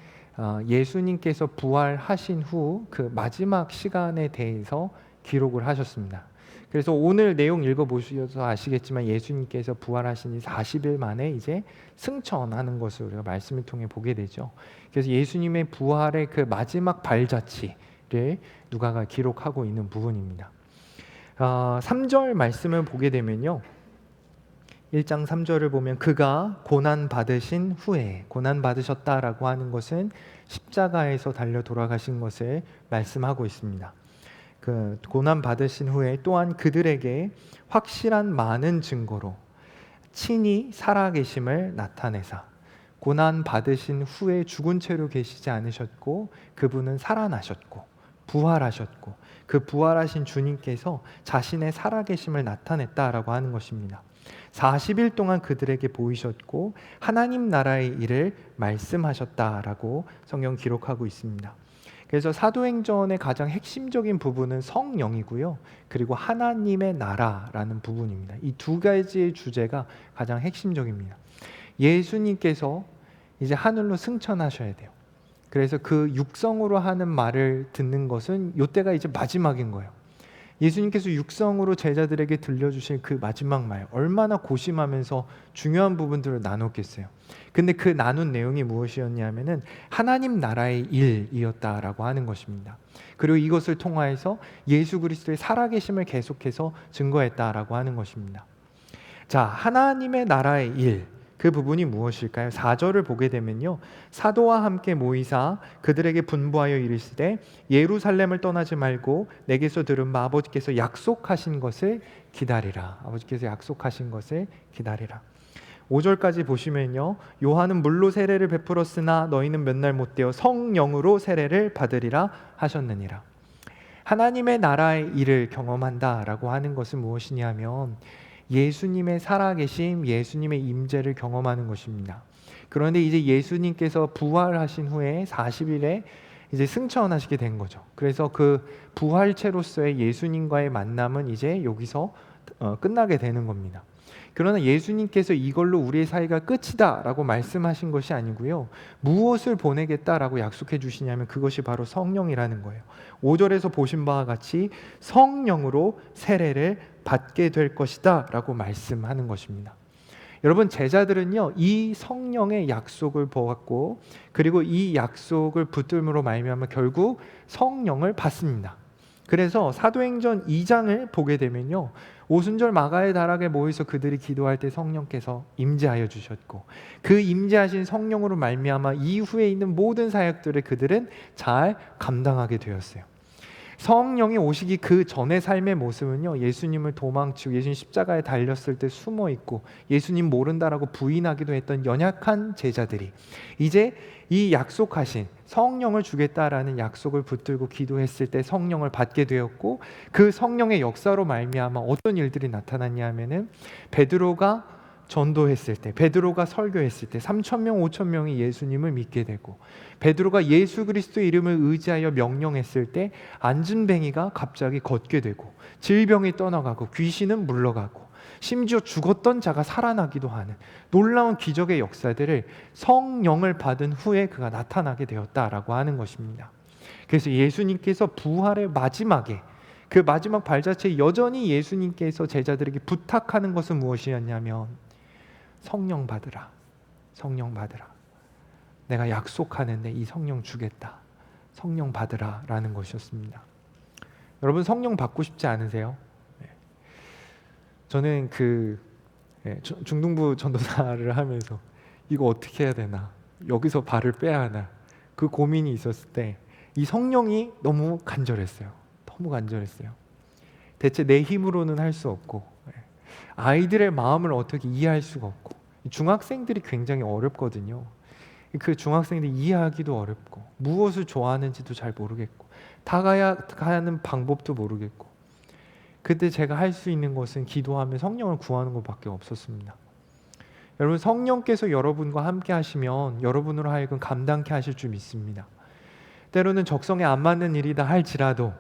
예수님께서 부활하신 후 그 마지막 시간에 대해서 기록을 하셨습니다. 그래서 오늘 내용 읽어보셔서 아시겠지만 예수님께서 부활하신 지 40일 만에 이제 승천하는 것을 우리가 말씀을 통해 보게 되죠. 그래서 예수님의 부활의 그 마지막 발자취를 누가가 기록하고 있는 부분입니다. 3절 말씀을 보게 되면요, 1장 3절을 보면 그가 고난 받으신 후에, 고난 받으셨다라고 하는 것은 십자가에서 달려 돌아가신 것을 말씀하고 있습니다. 그 고난 받으신 후에 또한 그들에게 확실한 많은 증거로 친히 살아계심을 나타내사, 고난 받으신 후에 죽은 채로 계시지 않으셨고 그분은 살아나셨고 부활하셨고 그 부활하신 주님께서 자신의 살아계심을 나타냈다라고 하는 것입니다. 40일 동안 그들에게 보이셨고 하나님 나라의 일을 말씀하셨다라고 성경 기록하고 있습니다. 그래서 사도행전의 가장 핵심적인 부분은 성령이고요, 그리고 하나님의 나라라는 부분입니다. 이 두 가지의 주제가 가장 핵심적입니다. 예수님께서 이제 하늘로 승천하셔야 돼요. 그래서 그 육성으로 하는 말을 듣는 것은 이때가 이제 마지막인 거예요. 예수님께서 육성으로 제자들에게 들려주신 그 마지막 말, 얼마나 고심하면서 중요한 부분들을 나눴겠어요. 근데 그 나눈 내용이 무엇이었냐면은 하나님 나라의 일이었다라고 하는 것입니다. 그리고 이것을 통하여서 예수 그리스도의 살아계심을 계속해서 증거했다라고 하는 것입니다. 자, 하나님의 나라의 일, 그 부분이 무엇일까요? 4절을 보게 되면요, 사도와 함께 모이사 그들에게 분부하여 이르시되 예루살렘을 떠나지 말고 내게서 들은 바 아버지께서 약속하신 것을 기다리라. 아버지께서 약속하신 것을 기다리라. 5절까지 보시면요, 요한은 물로 세례를 베풀었으나 너희는 몇 날 못 되어 성령으로 세례를 받으리라 하셨느니라. 하나님의 나라의 일을 경험한다라고 하는 것은 무엇이냐면 예수님의 살아계심, 예수님의 임재를 경험하는 것입니다. 그런데 이제 예수님께서 부활하신 후에 40일에 이제 승천하시게 된 거죠. 그래서 그 부활체로서의 예수님과의 만남은 이제 여기서 끝나게 되는 겁니다. 그러나 예수님께서 이걸로 우리의 사이가 끝이다라고 말씀하신 것이 아니고요, 무엇을 보내겠다라고 약속해 주시냐면 그것이 바로 성령이라는 거예요. 5절에서 보신 바와 같이 성령으로 세례를 받게 될 것이다 라고 말씀하는 것입니다. 여러분, 제자들은요 이 성령의 약속을 보았고 그리고 이 약속을 붙들므로 말미암아 결국 성령을 받습니다. 그래서 사도행전 2장을 보게 되면요, 오순절 마가의 다락에 모여서 그들이 기도할 때 성령께서 임재하여 주셨고 그 임재하신 성령으로 말미암아 이후에 있는 모든 사역들을 그들은 잘 감당하게 되었어요. 성령이 오시기 그 전의 삶의 모습은요, 예수님을 도망치고 예수님 십자가에 달렸을 때 숨어 있고 예수님 모른다라고 부인하기도 했던 연약한 제자들이 이제 이 약속하신 성령을 주겠다라는 약속을 붙들고 기도했을 때 성령을 받게 되었고 그 성령의 역사로 말미암아 어떤 일들이 나타났냐 하면은 베드로가 전도했을 때, 베드로가 설교했을 때 3,000명, 5,000명이 예수님을 믿게 되고, 베드로가 예수 그리스도의 이름을 의지하여 명령했을 때 안진뱅이가 갑자기 걷게 되고, 질병이 떠나가고, 귀신은 물러가고, 심지어 죽었던 자가 살아나기도 하는 놀라운 기적의 역사들을 성령을 받은 후에 그가 나타나게 되었다라고 하는 것입니다. 그래서 예수님께서 부활의 마지막에, 그 마지막 발자취에 여전히 예수님께서 제자들에게 부탁하는 것은 무엇이었냐면, 성령 받으라, 성령 받으라. 내가 약속하는데 이 성령 주겠다, 성령 받으라 라는 것이었습니다. 여러분, 성령 받고 싶지 않으세요? 저는 중등부 전도사를 하면서 이거 어떻게 해야 되나, 여기서 발을 빼야 하나, 그 고민이 있었을 때 이 성령이 너무 간절했어요. 너무 간절했어요. 대체 내 힘으로는 할 수 없고, 아이들의 마음을 어떻게 이해할 수가 없고, 중학생들이 굉장히 어렵거든요. 그 중학생들이 이해하기도 어렵고, 무엇을 좋아하는지도 잘 모르겠고, 다가야 하는 방법도 모르겠고, 그때 제가 할 수 있는 것은 기도하며 성령을 구하는 것밖에 없었습니다. 여러분, 성령께서 여러분과 함께 하시면 여러분으로 하여금 감당케 하실 줄 믿습니다. 때로는 적성에 안 맞는 일이다 할지라도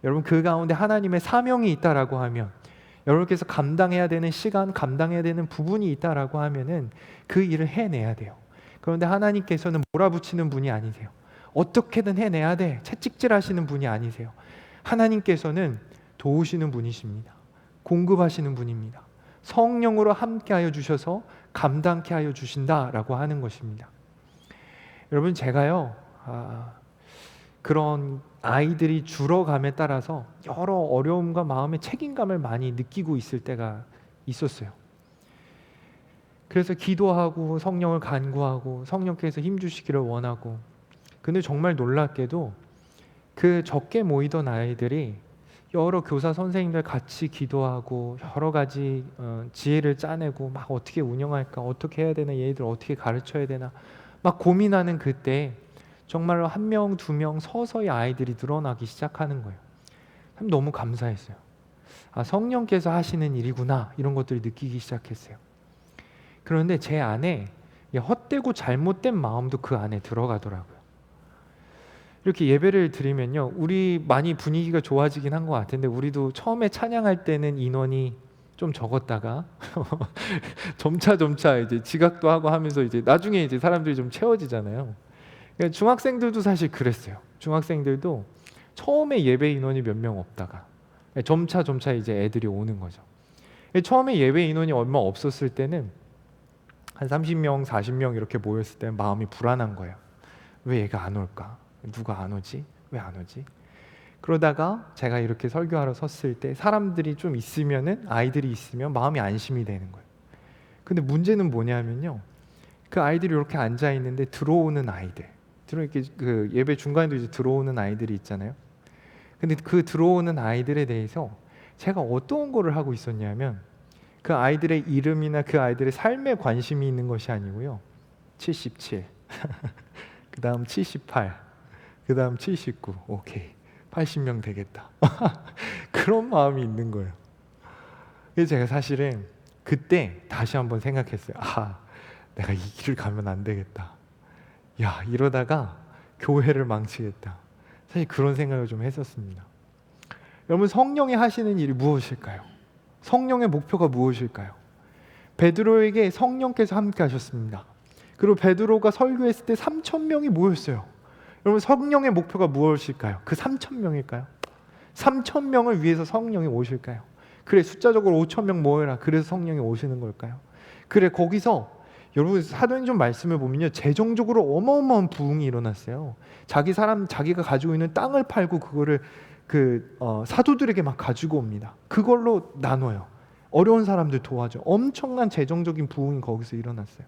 여러분, 그 가운데 하나님의 사명이 있다라고 하면, 여러분께서 감당해야 되는 시간, 감당해야 되는 부분이 있다라고 하면은 그 일을 해내야 돼요. 그런데 하나님께서는 몰아붙이는 분이 아니세요. 어떻게든 해내야 돼, 채찍질하시는 분이 아니세요. 하나님께서는 도우시는 분이십니다. 공급하시는 분입니다. 성령으로 함께하여 주셔서 감당케 하여 주신다라고 하는 것입니다. 여러분, 제가요, 그런 아이들이 줄어감에 따라서 여러 어려움과 마음의 책임감을 많이 느끼고 있을 때가 있었어요. 그래서 기도하고 성령을 간구하고 성령께서 힘주시기를 원하고, 근데 정말 놀랍게도 그 적게 모이던 아이들이 여러 교사 선생님들 같이 기도하고 여러 가지 지혜를 짜내고 막 어떻게 운영할까, 어떻게 해야 되나, 얘들 어떻게 가르쳐야 되나 막 고민하는 그때 정말로 1명, 2명 서서히 아이들이 늘어나기 시작하는 거예요. 참 너무 감사했어요. 아, 성령께서 하시는 일이구나, 이런 것들을 느끼기 시작했어요. 그런데 제 안에 헛되고 잘못된 마음도 그 안에 들어가더라고요. 이렇게 예배를 드리면요, 우리 많이 분위기가 좋아지긴 한 것 같은데, 우리도 처음에 찬양할 때는 인원이 좀 적었다가 점차 이제 지각도 하고 하면서 이제 나중에 이제 사람들이 좀 채워지잖아요. 그러니까 중학생들도 사실 그랬어요. 중학생들도 처음에 예배 인원이 몇 명 없다가 점차 이제 애들이 오는 거죠. 처음에 예배 인원이 얼마 없었을 때는 한 30명, 40명 이렇게 모였을 때 마음이 불안한 거예요. 왜 얘가 안 올까? 누가 안 오지? 왜 안 오지? 그러다가 제가 이렇게 설교하러 섰을 때 사람들이 좀 있으면은, 아이들이 있으면 마음이 안심이 되는 거예요. 근데 문제는 뭐냐면요, 그 아이들이 이렇게 앉아 있는데 들어오는 아이들, 이렇게 그 예배 중간에도 이제 들어오는 아이들이 있잖아요. 근데 그 들어오는 아이들에 대해서 제가 어떤 거를 하고 있었냐면, 그 아이들의 이름이나 그 아이들의 삶에 관심이 있는 것이 아니고요, 77 그 다음 78, 그 다음 79, 오케이 80명 되겠다 그런 마음이 있는 거예요. 그래서 제가 사실은 그때 다시 한번 생각했어요. 아, 내가 이 길을 가면 안 되겠다. 야, 이러다가 교회를 망치겠다. 사실 그런 생각을 좀 했었습니다. 여러분, 성령이 하시는 일이 무엇일까요? 성령의 목표가 무엇일까요? 베드로에게 성령께서 함께 하셨습니다. 그리고 베드로가 설교했을 때 3,000명이 모였어요. 여러분, 성령의 목표가 무엇일까요? 그 3,000명일까요? 3,000명을 위해서 성령이 오실까요? 그래, 숫자적으로 5,000명 모여라, 그래서 성령이 오시는 걸까요? 그래, 거기서 여러분, 사도행전 말씀을 보면요, 재정적으로 어마어마한 부흥이 일어났어요. 자기가 가지고 있는 땅을 팔고 그거를 사도들에게 막 가지고 옵니다. 그걸로 나눠요. 어려운 사람들 도와줘. 엄청난 재정적인 부흥이 거기서 일어났어요.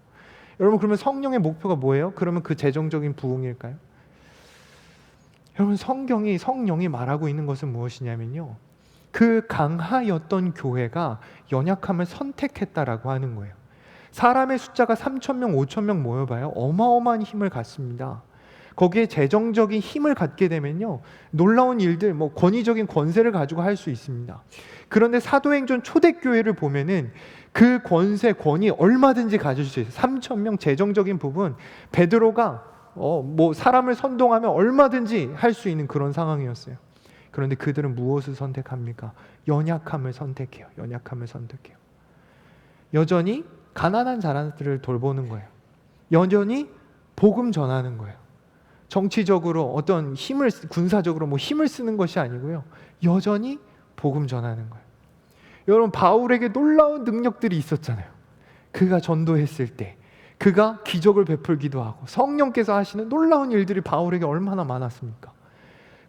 여러분, 그러면 성령의 목표가 뭐예요? 그러면 그 재정적인 부흥일까요? 여러분, 성령이 말하고 있는 것은 무엇이냐면요, 그 강하였던 교회가 연약함을 선택했다라고 하는 거예요. 사람의 숫자가 3,000명, 5,000명 모여봐요, 어마어마한 힘을 갖습니다. 거기에 재정적인 힘을 갖게 되면요, 놀라운 일들, 권위적인 권세를 가지고 할 수 있습니다. 그런데 사도행전 초대교회를 보면은 그 권세, 권위 얼마든지 가질 수 있어요. 3,000명 재정적인 부분 베드로가 뭐 사람을 선동하면 얼마든지 할 수 있는 그런 상황이었어요. 그런데 그들은 무엇을 선택합니까? 연약함을 선택해요. 연약함을 선택해요. 여전히 가난한 사람들을 돌보는 거예요. 여전히 복음 전하는 거예요. 정치적으로 어떤 힘을, 군사적으로 뭐 힘을 쓰는 것이 아니고요. 여전히 복음 전하는 거예요. 여러분, 바울에게 놀라운 능력들이 있었잖아요. 그가 전도했을 때 그가 기적을 베풀기도 하고 성령께서 하시는 놀라운 일들이 바울에게 얼마나 많았습니까?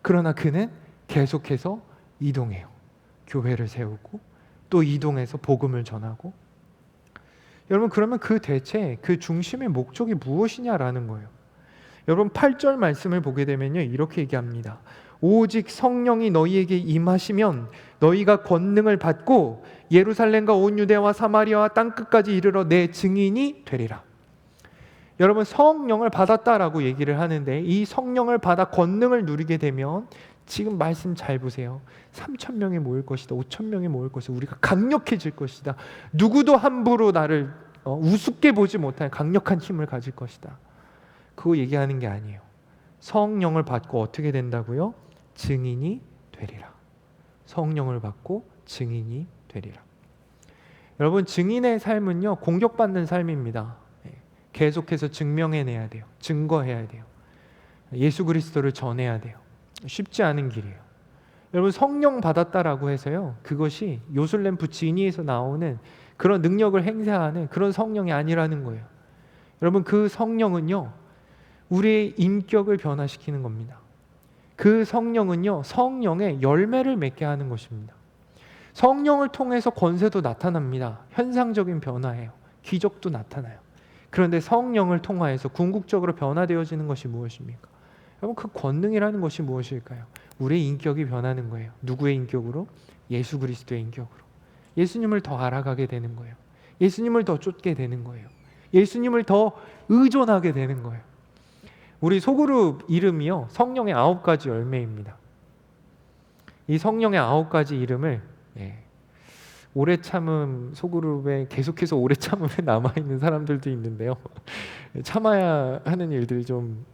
그러나 그는 계속해서 이동해요. 교회를 세우고 또 이동해서 복음을 전하고. 여러분, 그러면 그 대체 그 중심의 목적이 무엇이냐라는 거예요. 여러분, 8절 말씀을 보게 되면요, 이렇게 얘기합니다. 오직 성령이 너희에게 임하시면 너희가 권능을 받고 예루살렘과 온 유대와 사마리아와 땅끝까지 이르러 내 증인이 되리라. 여러분, 성령을 받았다라고 얘기를 하는데, 이 성령을 받아 권능을 누리게 되면 지금 말씀 잘 보세요. 3,000명이 모일 것이다. 5,000명이 모일 것이다. 우리가 강력해질 것이다. 누구도 함부로 나를 우습게 보지 못할 강력한 힘을 가질 것이다. 그거 얘기하는 게 아니에요. 성령을 받고 어떻게 된다고요? 증인이 되리라. 성령을 받고 증인이 되리라. 여러분, 증인의 삶은요, 공격받는 삶입니다. 계속해서 증명해내야 돼요. 증거해야 돼요. 예수 그리스도를 전해야 돼요. 쉽지 않은 길이에요. 여러분, 성령 받았다라고 해서요, 그것이 요술램프 지니에서 나오는 그런 능력을 행사하는 그런 성령이 아니라는 거예요. 여러분, 그 성령은요, 우리의 인격을 변화시키는 겁니다. 그 성령은요, 성령의 열매를 맺게 하는 것입니다. 성령을 통해서 권세도 나타납니다. 현상적인 변화예요. 기적도 나타나요. 그런데 성령을 통하여서 궁극적으로 변화되어지는 것이 무엇입니까? 여러분, 그 권능이라는 것이 무엇일까요? 우리의 인격이 변하는 거예요. 누구의 인격으로? 예수 그리스도의 인격으로. 예수님을 더 알아가게 되는 거예요. 예수님을 더 쫓게 되는 거예요. 예수님을 더 의존하게 되는 거예요. 우리 소그룹 이름이요, 성령의 9가지 열매입니다. 이 성령의 9가지 이름을 오래 참음 소그룹에 계속해서 오래 참음에 남아있는 사람들도 있는데요. 참아야 하는 일들이 좀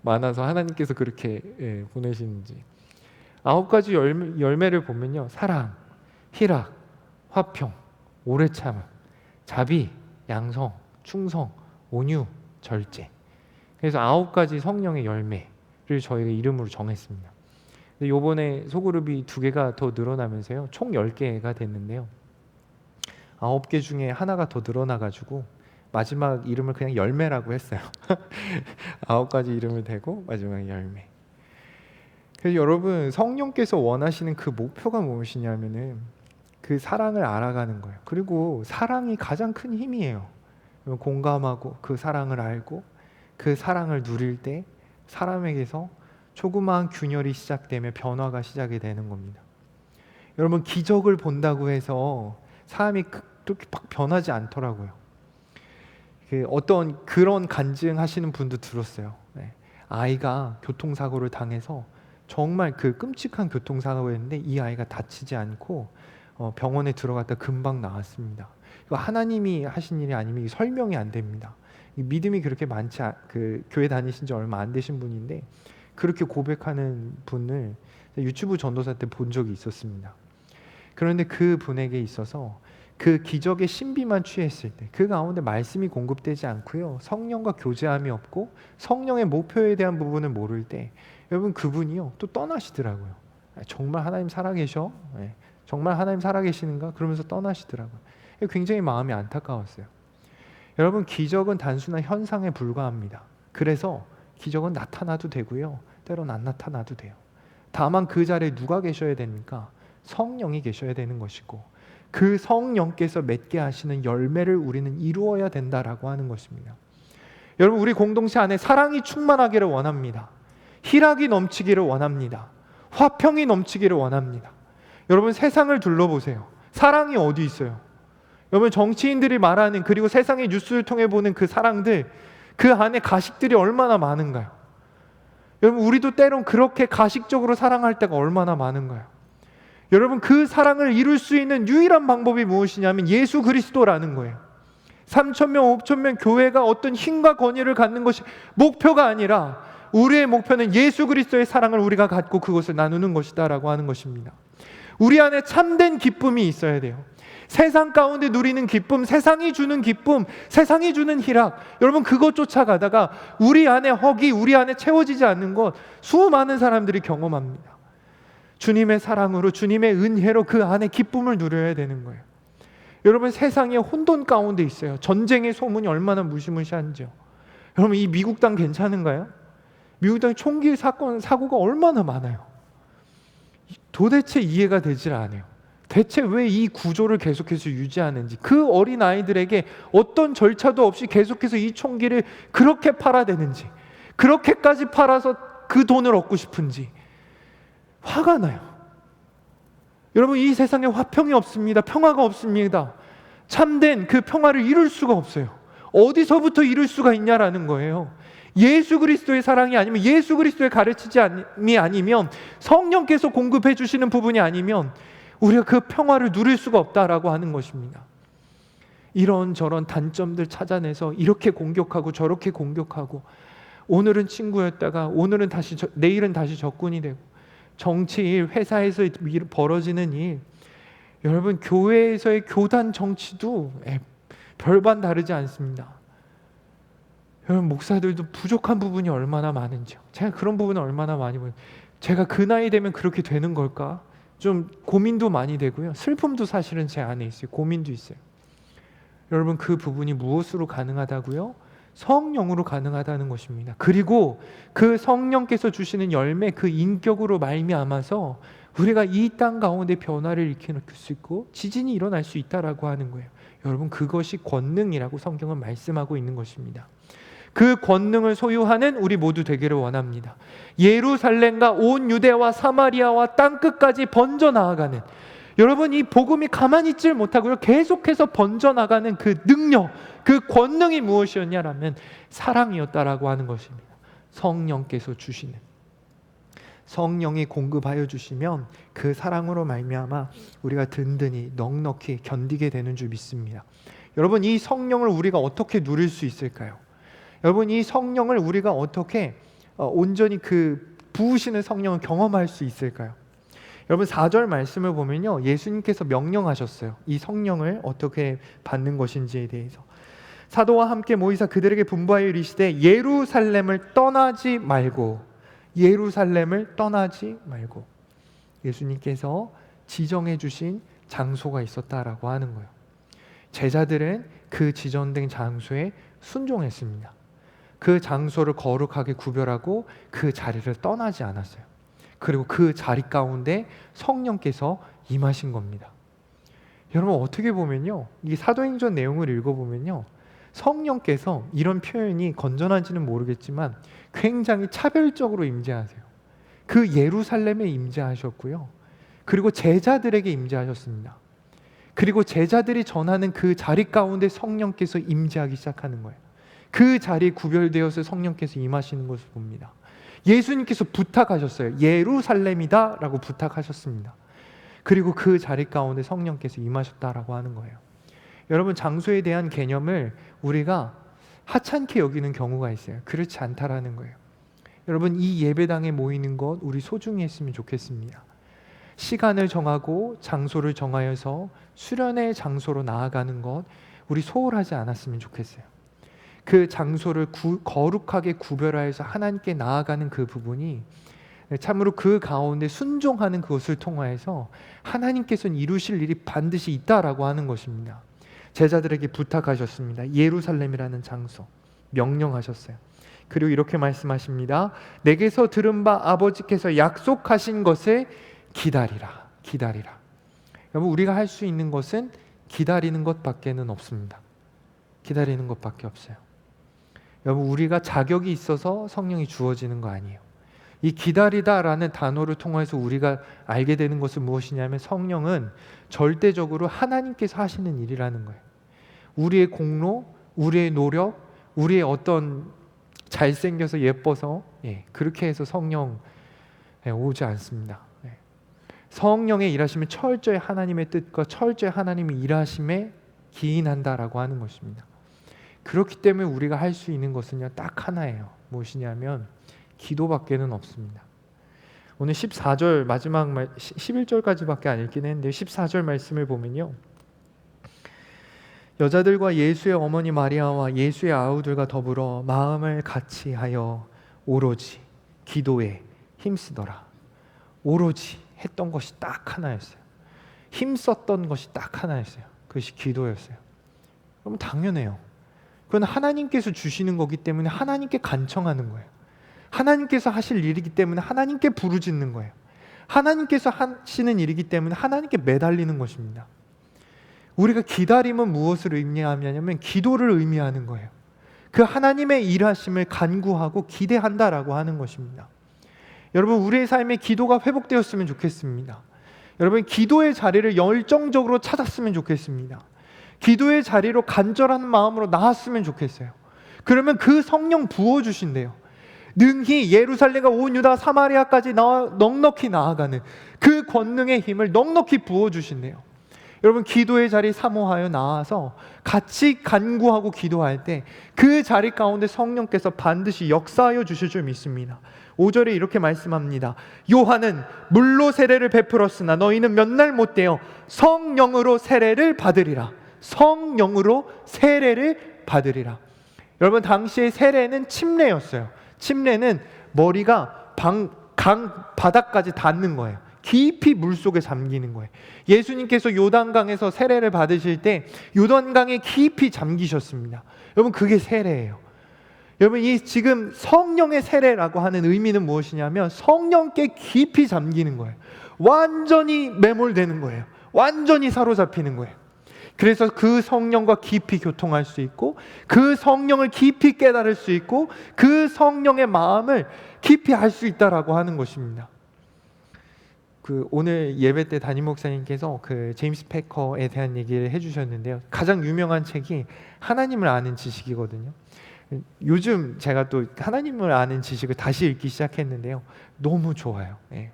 많아서 하나님께서 그렇게 보내시는지. 9가지 열매를 보면요, 사랑, 희락, 화평, 오래 참음, 자비, 양성, 충성, 온유, 절제. 그래서 9가지 성령의 열매를 저희가 이름으로 정했습니다. 근데 요번에 소그룹이 2개가 더 늘어나면서요, 총 10개가 됐는데요, 9개 중에 하나가 더 늘어나가지고 마지막 이름을 그냥 열매라고 했어요. 9가지 이름을 대고 마지막 열매. 그래서 여러분, 성령께서 원하시는 그 목표가 무엇이냐면은 그 사랑을 알아가는 거예요. 그리고 사랑이 가장 큰 힘이에요. 공감하고 그 사랑을 알고 그 사랑을 누릴 때 사람에게서 조그마한 균열이 시작되며 변화가 시작이 되는 겁니다. 여러분, 기적을 본다고 해서 사람이 그렇게 막 변하지 않더라고요. 어떤 그런 간증하시는 분도 들었어요. 아이가 교통사고를 당해서 정말 그 끔찍한 교통사고였는데 이 아이가 다치지 않고 병원에 들어갔다 금방 나왔습니다. 이거 하나님이 하신 일이 아니면 설명이 안 됩니다. 믿음이 그렇게 많지 교회 다니신 지 얼마 안 되신 분인데 그렇게 고백하는 분을 유튜브 전도사 때 본 적이 있었습니다. 그런데 그 분에게 있어서 그 기적의 신비만 취했을 때 그 가운데 말씀이 공급되지 않고요, 성령과 교제함이 없고 성령의 목표에 대한 부분을 모를 때 여러분, 그분이요 또 떠나시더라고요. 정말 하나님 살아계셔? 정말 하나님 살아계시는가? 그러면서 떠나시더라고요. 굉장히 마음이 안타까웠어요. 여러분, 기적은 단순한 현상에 불과합니다. 그래서 기적은 나타나도 되고요, 때로는 안 나타나도 돼요. 다만 그 자리에 누가 계셔야 됩니까? 성령이 계셔야 되는 것이고, 그 성령께서 맺게 하시는 열매를 우리는 이루어야 된다라고 하는 것입니다. 여러분, 우리 공동체 안에 사랑이 충만하기를 원합니다. 희락이 넘치기를 원합니다. 화평이 넘치기를 원합니다. 여러분, 세상을 둘러보세요. 사랑이 어디 있어요? 여러분, 정치인들이 말하는, 그리고 세상의 뉴스를 통해 보는 그 사랑들, 그 안에 가식들이 얼마나 많은가요? 여러분, 우리도 때론 그렇게 가식적으로 사랑할 때가 얼마나 많은가요? 여러분, 그 사랑을 이룰 수 있는 유일한 방법이 무엇이냐면 예수 그리스도라는 거예요. 3,000명, 5,000명 교회가 어떤 힘과 권위를 갖는 것이 목표가 아니라 우리의 목표는 예수 그리스도의 사랑을 우리가 갖고 그것을 나누는 것이다 라고 하는 것입니다. 우리 안에 참된 기쁨이 있어야 돼요. 세상 가운데 누리는 기쁨, 세상이 주는 기쁨, 세상이 주는 희락, 여러분 그것 쫓아가다가 우리 안에 허기, 우리 안에 채워지지 않는 것 수많은 사람들이 경험합니다. 주님의 사랑으로, 주님의 은혜로 그 안에 기쁨을 누려야 되는 거예요. 여러분, 세상에 혼돈 가운데 있어요. 전쟁의 소문이 얼마나 무시무시한지요. 여러분, 이 미국 땅 괜찮은가요? 미국 땅 총기 사건, 사고가 얼마나 많아요. 도대체 이해가 되질 않아요. 대체 왜 이 구조를 계속해서 유지하는지, 그 어린 아이들에게 어떤 절차도 없이 계속해서 이 총기를 그렇게 팔아대는지, 그렇게까지 팔아서 그 돈을 얻고 싶은지 화가 나요. 여러분, 이 세상에 화평이 없습니다. 평화가 없습니다. 참된 그 평화를 이룰 수가 없어요. 어디서부터 이룰 수가 있냐라는 거예요. 예수 그리스도의 사랑이 아니면, 예수 그리스도의 가르치심이 아니면, 성령께서 공급해 주시는 부분이 아니면 우리가 그 평화를 누릴 수가 없다라고 하는 것입니다. 이런저런 단점들 찾아내서 이렇게 공격하고 저렇게 공격하고, 오늘은 친구였다가 오늘은 다시 내일은 다시 적군이 되고, 정치일, 회사에서 벌어지는 일, 여러분 교회에서의 교단 정치도 별반 다르지 않습니다. 여러분, 목사들도 부족한 부분이 얼마나 많은지요. 제가 그런 부분을 얼마나 많이 보여요. 제가 그 나이 되면 그렇게 되는 걸까? 좀 고민도 많이 되고요. 슬픔도 사실은 제 안에 있어요. 고민도 있어요. 여러분, 그 부분이 무엇으로 가능하다고요? 성령으로 가능하다는 것입니다. 그리고 그 성령께서 주시는 열매, 그 인격으로 말미암아서 우리가 이 땅 가운데 변화를 일으킬 수 있고 지진이 일어날 수 있다라고 하는 거예요. 여러분, 그것이 권능이라고 성경은 말씀하고 있는 것입니다. 그 권능을 소유하는 우리 모두 되기를 원합니다. 예루살렘과 온 유대와 사마리아와 땅끝까지 번져 나아가는, 여러분 이 복음이 가만히 있질 못하고요, 계속해서 번져 나가는 그 능력, 그 권능이 무엇이었냐라면 사랑이었다라고 하는 것입니다. 성령께서 주시는, 성령이 공급하여 주시면 그 사랑으로 말미암아 우리가 든든히 넉넉히 견디게 되는 줄 믿습니다. 여러분, 이 성령을 우리가 어떻게 누릴 수 있을까요? 여러분, 이 성령을 우리가 어떻게 온전히 그 부으시는 성령을 경험할 수 있을까요? 여러분, 4절 말씀을 보면요, 예수님께서 명령하셨어요. 이 성령을 어떻게 받는 것인지에 대해서. 사도와 함께 모이사 그들에게 분부하여 이르시되 예루살렘을 떠나지 말고, 예루살렘을 떠나지 말고, 예수님께서 지정해 주신 장소가 있었다라고 하는 거예요. 제자들은 그 지정된 장소에 순종했습니다. 그 장소를 거룩하게 구별하고 그 자리를 떠나지 않았어요. 그리고 그 자리 가운데 성령께서 임하신 겁니다. 여러분, 어떻게 보면요, 이 사도행전 내용을 읽어보면요, 성령께서, 이런 표현이 건전한지는 모르겠지만 굉장히 차별적으로 임재하세요. 그 예루살렘에 임재하셨고요, 그리고 제자들에게 임재하셨습니다. 그리고 제자들이 전하는 그 자리 가운데 성령께서 임재하기 시작하는 거예요. 그 자리에 구별되어서 성령께서 임하시는 것을 봅니다. 예수님께서 부탁하셨어요. 예루살렘이다 라고 부탁하셨습니다. 그리고 그 자리 가운데 성령께서 임하셨다라고 하는 거예요. 여러분, 장소에 대한 개념을 우리가 하찮게 여기는 경우가 있어요. 그렇지 않다라는 거예요. 여러분, 이 예배당에 모이는 것 우리 소중히 했으면 좋겠습니다. 시간을 정하고 장소를 정하여서 수련의 장소로 나아가는 것 우리 소홀하지 않았으면 좋겠어요. 그 장소를 거룩하게 구별하여서 하나님께 나아가는 그 부분이 참으로 그 가운데 순종하는 그것을 통하여서 하나님께서는 이루실 일이 반드시 있다라고 하는 것입니다. 제자들에게 부탁하셨습니다. 예루살렘이라는 장소 명령하셨어요. 그리고 이렇게 말씀하십니다. 내게서 들은 바 아버지께서 약속하신 것을 기다리라. 기다리라. 여러분, 우리가 할 수 있는 것은 기다리는 것밖에는 없습니다. 기다리는 것밖에 없어요. 여러분, 우리가 자격이 있어서 성령이 주어지는 거 아니에요. 이 기다리다라는 단어를 통해서 우리가 알게 되는 것은 무엇이냐면, 성령은 절대적으로 하나님께서 하시는 일이라는 거예요. 우리의 공로, 우리의 노력, 우리의 어떤 잘생겨서 예뻐서 그렇게 해서 성령 오지 않습니다. 성령의 일하심은 철저히 하나님의 뜻과 철저히 하나님의 일하심에 기인한다라고 하는 것입니다. 그렇기 때문에 우리가 할 수 있는 것은요, 딱 하나예요. 무엇이냐면 기도밖에는 없습니다. 오늘 14절 마지막 11절까지밖에 안 읽긴 했는데 14절 말씀을 보면요, 여자들과 예수의 어머니 마리아와 예수의 아우들과 더불어 마음을 같이하여 오로지 기도에 힘쓰더라. 오로지 했던 것이 딱 하나였어요. 힘썼던 것이 딱 하나였어요. 그것이 기도였어요. 그럼 당연해요. 그건 하나님께서 주시는 거기 때문에 하나님께 간청하는 거예요. 하나님께서 하실 일이기 때문에 하나님께 부르짖는 거예요. 하나님께서 하시는 일이기 때문에 하나님께 매달리는 것입니다. 우리가 기다림은 무엇을 의미하냐면 기도를 의미하는 거예요. 그 하나님의 일하심을 간구하고 기대한다라고 하는 것입니다. 여러분, 우리의 삶에 기도가 회복되었으면 좋겠습니다. 여러분, 기도의 자리를 열정적으로 찾았으면 좋겠습니다. 기도의 자리로 간절한 마음으로 나왔으면 좋겠어요. 그러면 그 성령 부어주신대요. 능히 예루살렘과 온 유다 사마리아까지 넉넉히 나아가는 그 권능의 힘을 넉넉히 부어주신대요. 여러분, 기도의 자리 사모하여 나와서 같이 간구하고 기도할 때 그 자리 가운데 성령께서 반드시 역사하여 주실 줄 믿습니다. 5절에 이렇게 말씀합니다. 요한은 물로 세례를 베풀었으나 너희는 몇 날 못되어 성령으로 세례를 받으리라. 성령으로 세례를 받으리라. 여러분, 당시의 세례는 침례였어요. 침례는 머리가 강 바닥까지 닿는 거예요. 깊이 물속에 잠기는 거예요. 예수님께서 요단강에서 세례를 받으실 때 요단강에 깊이 잠기셨습니다. 여러분, 그게 세례예요. 여러분, 이 지금 성령의 세례라고 하는 의미는 무엇이냐면 성령께 깊이 잠기는 거예요. 완전히 매몰되는 거예요. 완전히 사로잡히는 거예요. 그래서 그 성령과 깊이 교통할 수 있고 그 성령을 깊이 깨달을 수 있고 그 성령의 마음을 깊이 알 수 있다라고 하는 것입니다. 오늘 예배 때 담임 목사님께서 제임스 패커에 대한 얘기를 해주셨는데요. 가장 유명한 책이 하나님을 아는 지식이거든요. 요즘 제가 또 하나님을 아는 지식을 다시 읽기 시작했는데요. 너무 좋아요. 예.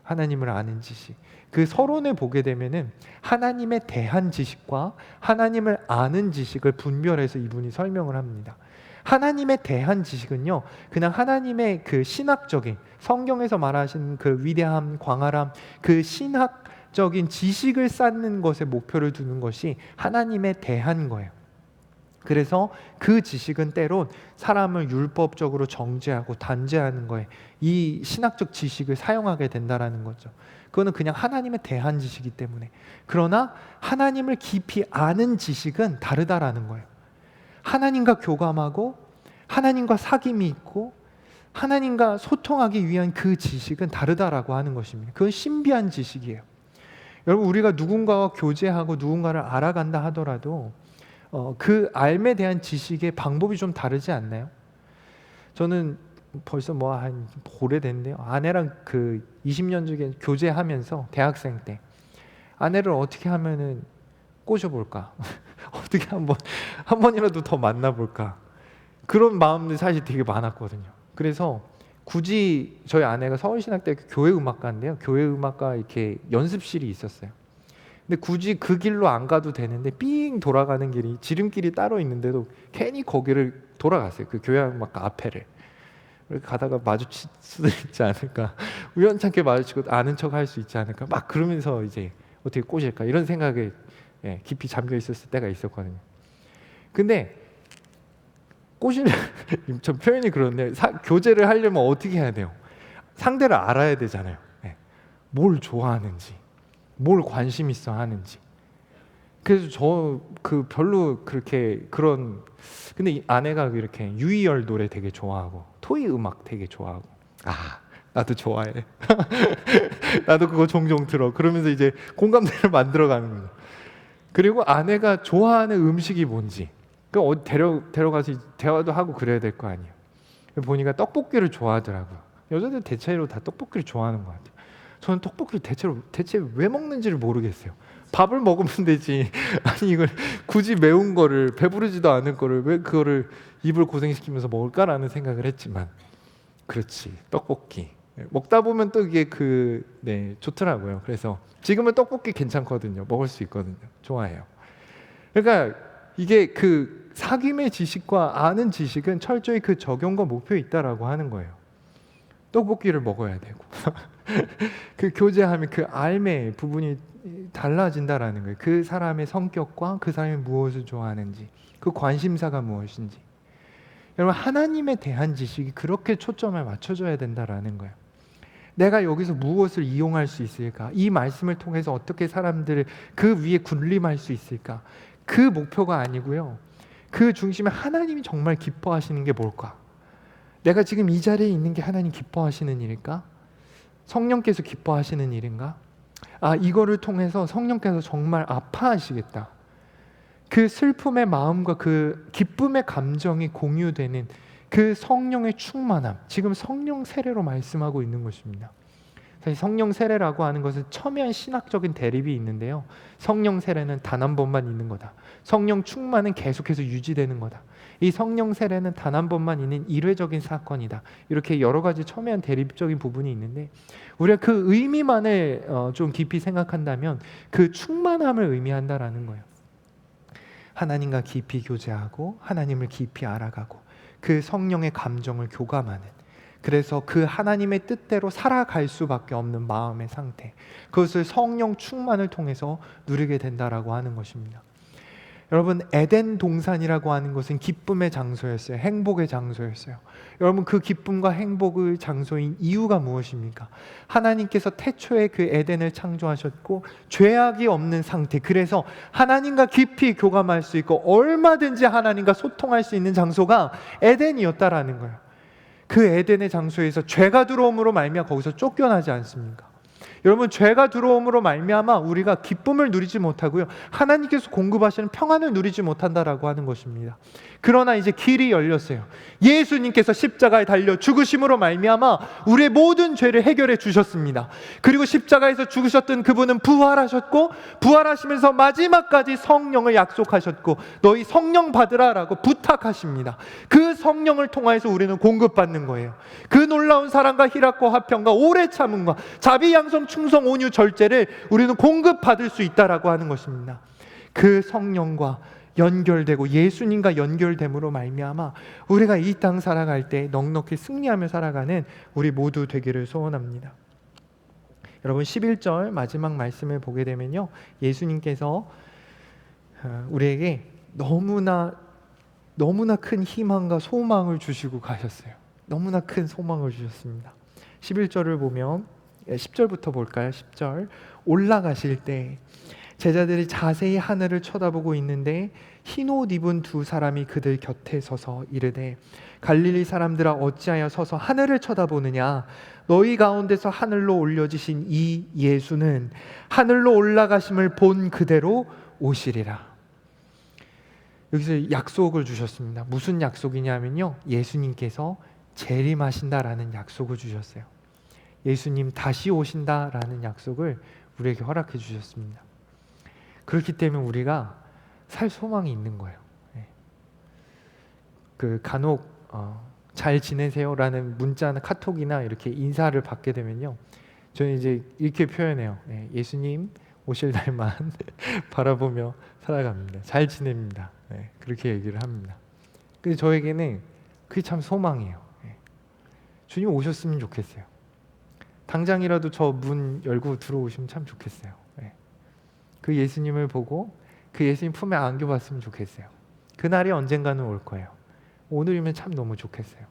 하나님을 아는 지식. 그 서론에 보게 되면은 하나님에 대한 지식과 하나님을 아는 지식을 분별해서 이분이 설명을 합니다. 하나님에 대한 지식은요, 그냥 하나님의 그 신학적인 성경에서 말하신 그 위대함, 광활함, 그 신학적인 지식을 쌓는 것에 목표를 두는 것이 하나님에 대한 거예요. 그래서 그 지식은 때론 사람을 율법적으로 정죄하고 단죄하는 거에 이 신학적 지식을 사용하게 된다라는 거죠. 그거는 그냥 하나님에 대한 지식이기 때문에. 그러나 하나님을 깊이 아는 지식은 다르다라는 거예요. 하나님과 교감하고 하나님과 사귐이 있고 하나님과 소통하기 위한 그 지식은 다르다라고 하는 것입니다. 그건 신비한 지식이에요. 여러분, 우리가 누군가와 교제하고 누군가를 알아간다 하더라도 그 알에 대한 지식의 방법이 좀 다르지 않나요? 저는 벌써 한 오래됐는데요. 아내랑 20년 전에 교제하면서 대학생 때 아내를 어떻게 하면은 꼬셔볼까? 어떻게 한 번이라도 더 만나볼까? 그런 마음들이 사실 되게 많았거든요. 그래서 굳이 저희 아내가 서울신학대학교 교회음악과인데요. 교회음악과 이렇게 연습실이 있었어요. 근데 굳이 그 길로 안 가도 되는데 삥 돌아가는 길이 지름길이 따로 있는데도 괜히 거기를 돌아갔어요. 그 교회음악과 앞에를. 가다가 마주칠 수도 있지 않을까, 우연찮게 마주치고 아는 척 할 수 있지 않을까, 막 그러면서 이제 어떻게 꼬실까 이런 생각에 깊이 잠겨 있었을 때가 있었거든요. 근데 전 표현이 그런데 교제를 하려면 어떻게 해야 돼요? 상대를 알아야 되잖아요. 뭘 좋아하는지, 뭘 관심 있어 하는지. 그래서 저 별로 그렇게 근데 이 아내가 이렇게 유희열 노래 되게 좋아하고 토이 음악 되게 좋아하고, 나도 좋아해. 나도 그거 종종 들어. 그러면서 이제 공감대를 만들어가는 거예요. 그리고 아내가 좋아하는 음식이 뭔지 어디 데려가서 대화도 하고 그래야 될 거 아니에요. 보니까 떡볶이를 좋아하더라고요. 여자들 대체로 다 떡볶이를 좋아하는 것 같아요. 저는 떡볶이를 대체 왜 먹는지를 모르겠어요. 밥을 먹으면 되지. 아니 이걸 굳이 매운 거를, 배부르지도 않을 거를 왜 그거를 입을 고생시키면서 먹을까라는 생각을 했지만, 그렇지, 떡볶이. 먹다 보면 또 이게 좋더라고요. 그래서 지금은 떡볶이 괜찮거든요. 먹을 수 있거든요. 좋아해요. 그러니까 이게 그 사귐의 지식과 아는 지식은 철저히 그 적용과 목표에 있다라고 하는 거예요. 떡볶이를 먹어야 되고 그 교제하면 그 알매 부분이 달라진다라는 거예요. 그 사람의 성격과 그 사람이 무엇을 좋아하는지, 그 관심사가 무엇인지. 여러분, 하나님에 대한 지식이 그렇게 초점을 맞춰줘야 된다라는 거예요. 내가 여기서 무엇을 이용할 수 있을까? 이 말씀을 통해서 어떻게 사람들을 그 위에 군림할 수 있을까? 그 목표가 아니고요. 그 중심에 하나님이 정말 기뻐하시는 게 뭘까? 내가 지금 이 자리에 있는 게 하나님 기뻐하시는 일일까? 성령께서 기뻐하시는 일인가? 이거를 통해서 성령께서 정말 아파하시겠다. 그 슬픔의 마음과 그 기쁨의 감정이 공유되는 그 성령의 충만함, 지금 성령 세례로 말씀하고 있는 것입니다. 사실 성령 세례라고 하는 것은 첨예한 신학적인 대립이 있는데요. 성령 세례는 단 한 번만 있는 거다. 성령 충만은 계속해서 유지되는 거다. 이 성령 세례는 단 한 번만 있는 일회적인 사건이다. 이렇게 여러 가지 첨예한 대립적인 부분이 있는데, 우리가 그 의미만을 좀 깊이 생각한다면 그 충만함을 의미한다라는 거예요. 하나님과 깊이 교제하고 하나님을 깊이 알아가고 그 성령의 감정을 교감하는, 그래서 그 하나님의 뜻대로 살아갈 수밖에 없는 마음의 상태, 그것을 성령 충만을 통해서 누리게 된다라고 하는 것입니다. 여러분, 에덴 동산이라고 하는 것은 기쁨의 장소였어요. 행복의 장소였어요. 여러분, 그 기쁨과 행복의 장소인 이유가 무엇입니까? 하나님께서 태초에 그 에덴을 창조하셨고 죄악이 없는 상태, 그래서 하나님과 깊이 교감할 수 있고 얼마든지 하나님과 소통할 수 있는 장소가 에덴이었다라는 거예요. 그 에덴의 장소에서 죄가 들어옴으로 말미암아 거기서 쫓겨나지 않습니까? 여러분, 죄가 들어옴으로 말미암아 우리가 기쁨을 누리지 못하고요, 하나님께서 공급하시는 평안을 누리지 못한다라고 하는 것입니다. 그러나 이제 길이 열렸어요. 예수님께서 십자가에 달려 죽으심으로 말미암아 우리의 모든 죄를 해결해 주셨습니다. 그리고 십자가에서 죽으셨던 그분은 부활하셨고, 부활하시면서 마지막까지 성령을 약속하셨고, 너희 성령 받으라라고 부탁하십니다. 그 성령을 통하여서 우리는 공급받는 거예요. 그 놀라운 사랑과 희락과 화평과 오래 참음과 자비, 양성, 충성, 온유, 절제를 우리는 공급받을 수 있다라고 하는 것입니다. 그 성령과 연결되고 예수님과 연결됨으로 말미암아 우리가 이 땅 살아갈 때 넉넉히 승리하며 살아가는 우리 모두 되기를 소원합니다. 여러분, 11절 마지막 말씀을 보게 되면요, 예수님께서 우리에게 너무나 큰 희망과 소망을 주시고 가셨어요. 너무나 큰 소망을 주셨습니다. 11절을 보면 10절부터 볼까요? 10절. 올라가실 때 제자들이 자세히 하늘을 쳐다보고 있는데 흰 옷 입은 두 사람이 그들 곁에 서서 이르되, 갈릴리 사람들아 어찌하여 서서 하늘을 쳐다보느냐? 너희 가운데서 하늘로 올려지신 이 예수는 하늘로 올라가심을 본 그대로 오시리라. 여기서 약속을 주셨습니다. 무슨 약속이냐면요, 예수님께서 재림하신다라는 약속을 주셨어요. 예수님 다시 오신다라는 약속을 우리에게 허락해 주셨습니다. 그렇기 때문에 우리가 살 소망이 있는 거예요. 그 간혹 잘 지내세요라는 문자나 카톡이나 이렇게 인사를 받게 되면요, 저는 이제 이렇게 표현해요. 예수님 오실 날만 바라보며 살아갑니다. 잘 지냅니다. 그렇게 얘기를 합니다. 근데 저에게는 그게 참 소망이에요. 주님 오셨으면 좋겠어요. 당장이라도 저 문 열고 들어오시면 참 좋겠어요. 그 예수님을 보고 그 예수님 품에 안겨봤으면 좋겠어요. 그날이 언젠가는 올 거예요. 오늘이면 참 너무 좋겠어요.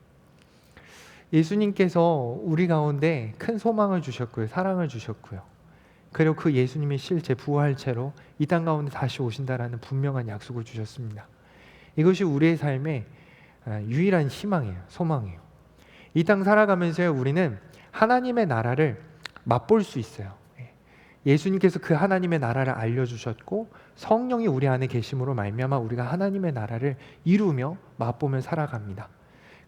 예수님께서 우리 가운데 큰 소망을 주셨고요, 사랑을 주셨고요, 그리고 그 예수님이 실제 부활체로 이 땅 가운데 다시 오신다라는 분명한 약속을 주셨습니다. 이것이 우리의 삶의 유일한 희망이에요, 소망이에요. 이 땅 살아가면서 우리는 하나님의 나라를 맛볼 수 있어요. 예수님께서 그 하나님의 나라를 알려주셨고 성령이 우리 안에 계심으로 말미암아 우리가 하나님의 나라를 이루며 맛보며 살아갑니다.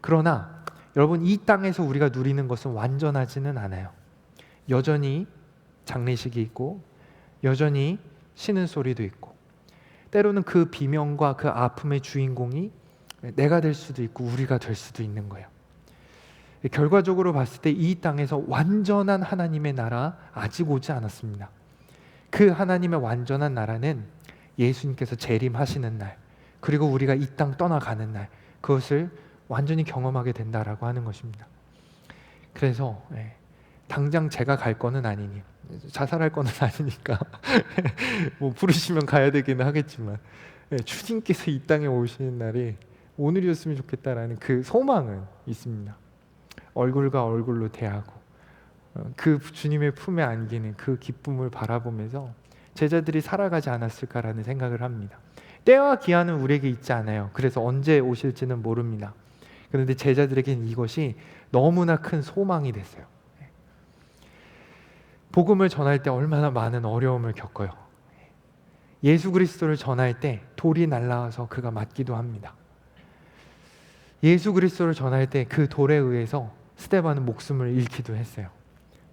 그러나 여러분, 이 땅에서 우리가 누리는 것은 완전하지는 않아요. 여전히 장례식이 있고 여전히 쉬는 소리도 있고, 때로는 그 비명과 그 아픔의 주인공이 내가 될 수도 있고 우리가 될 수도 있는 거예요. 결과적으로 봤을 때 이 땅에서 완전한 하나님의 나라 아직 오지 않았습니다. 그 하나님의 완전한 나라는 예수님께서 재림하시는 날, 그리고 우리가 이 땅 떠나가는 날, 그것을 완전히 경험하게 된다라고 하는 것입니다. 그래서 당장 제가 갈 거는 아니니, 자살할 거는 아니니까 뭐 부르시면 가야 되기는 하겠지만, 주님께서 이 땅에 오시는 날이 오늘이었으면 좋겠다라는 그 소망은 있습니다. 얼굴과 얼굴로 대하고 그 주님의 품에 안기는 그 기쁨을 바라보면서 제자들이 살아가지 않았을까라는 생각을 합니다. 때와 기한은 우리에게 있지 않아요. 그래서 언제 오실지는 모릅니다. 그런데 제자들에게는 이것이 너무나 큰 소망이 됐어요. 복음을 전할 때 얼마나 많은 어려움을 겪어요. 예수 그리스도를 전할 때 돌이 날라와서 그가 맞기도 합니다. 예수 그리스도를 전할 때 그 돌에 의해서 스데반은 목숨을 잃기도 했어요.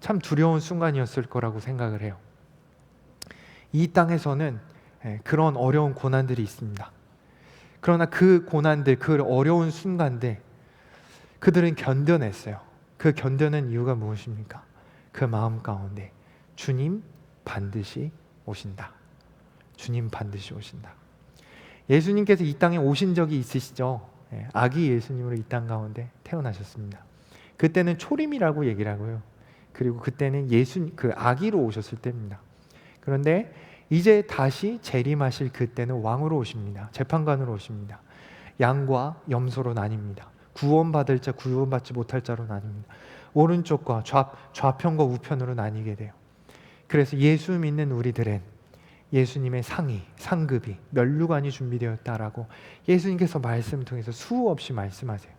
참 두려운 순간이었을 거라고 생각을 해요. 이 땅에서는 그런 어려운 고난들이 있습니다. 그러나 그 고난들, 그 어려운 순간들 그들은 견뎌냈어요. 그 견뎌낸 이유가 무엇입니까? 그 마음 가운데 주님 반드시 오신다. 주님 반드시 오신다. 예수님께서 이 땅에 오신 적이 있으시죠? 아기 예수님으로 이 땅 가운데 태어나셨습니다. 그때는 초림이라고 얘기를 하고요. 그리고 그때는 그 아기로 오셨을 때입니다. 그런데 이제 다시 재림하실 그때는 왕으로 오십니다. 재판관으로 오십니다. 양과 염소로 나뉩니다. 구원받을 자, 구원받지 못할 자로 나뉩니다. 오른쪽과 좌편과 우편으로 나뉘게 돼요. 그래서 예수 믿는 우리들은 예수님의 상급이 면류관이 준비되었다라고 예수님께서 말씀을 통해서 수없이 말씀하세요.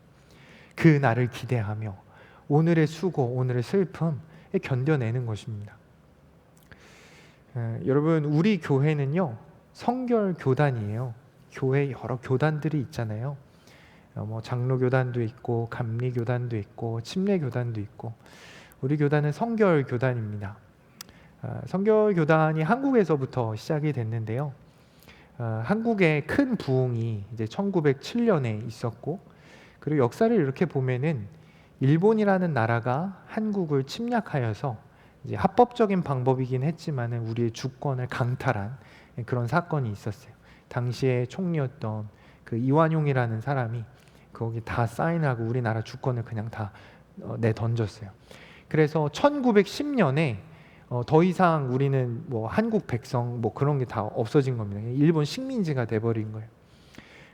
그 날을 기대하며 오늘의 수고, 오늘의 슬픔에 견뎌내는 것입니다. 여러분, 우리 교회는요 성결 교단이에요. 교회 여러 교단들이 있잖아요. 뭐 장로 교단도 있고 감리 교단도 있고 침례 교단도 있고, 우리 교단은 성결 교단입니다. 성결 교단이 한국에서부터 시작이 됐는데요. 한국의 큰 부흥이 이제 1907년에 있었고, 그리고 역사를 이렇게 보면은 일본이라는 나라가 한국을 침략하여서 이제 합법적인 방법이긴 했지만은 우리의 주권을 강탈한 그런 사건이 있었어요. 당시에 총리였던 그 이완용이라는 사람이 거기 다 사인하고 우리나라 주권을 그냥 다 내던졌어요. 그래서 1910년에 더 이상 우리는 뭐 한국 백성 뭐 그런 게 다 없어진 겁니다. 일본 식민지가 돼버린 거예요.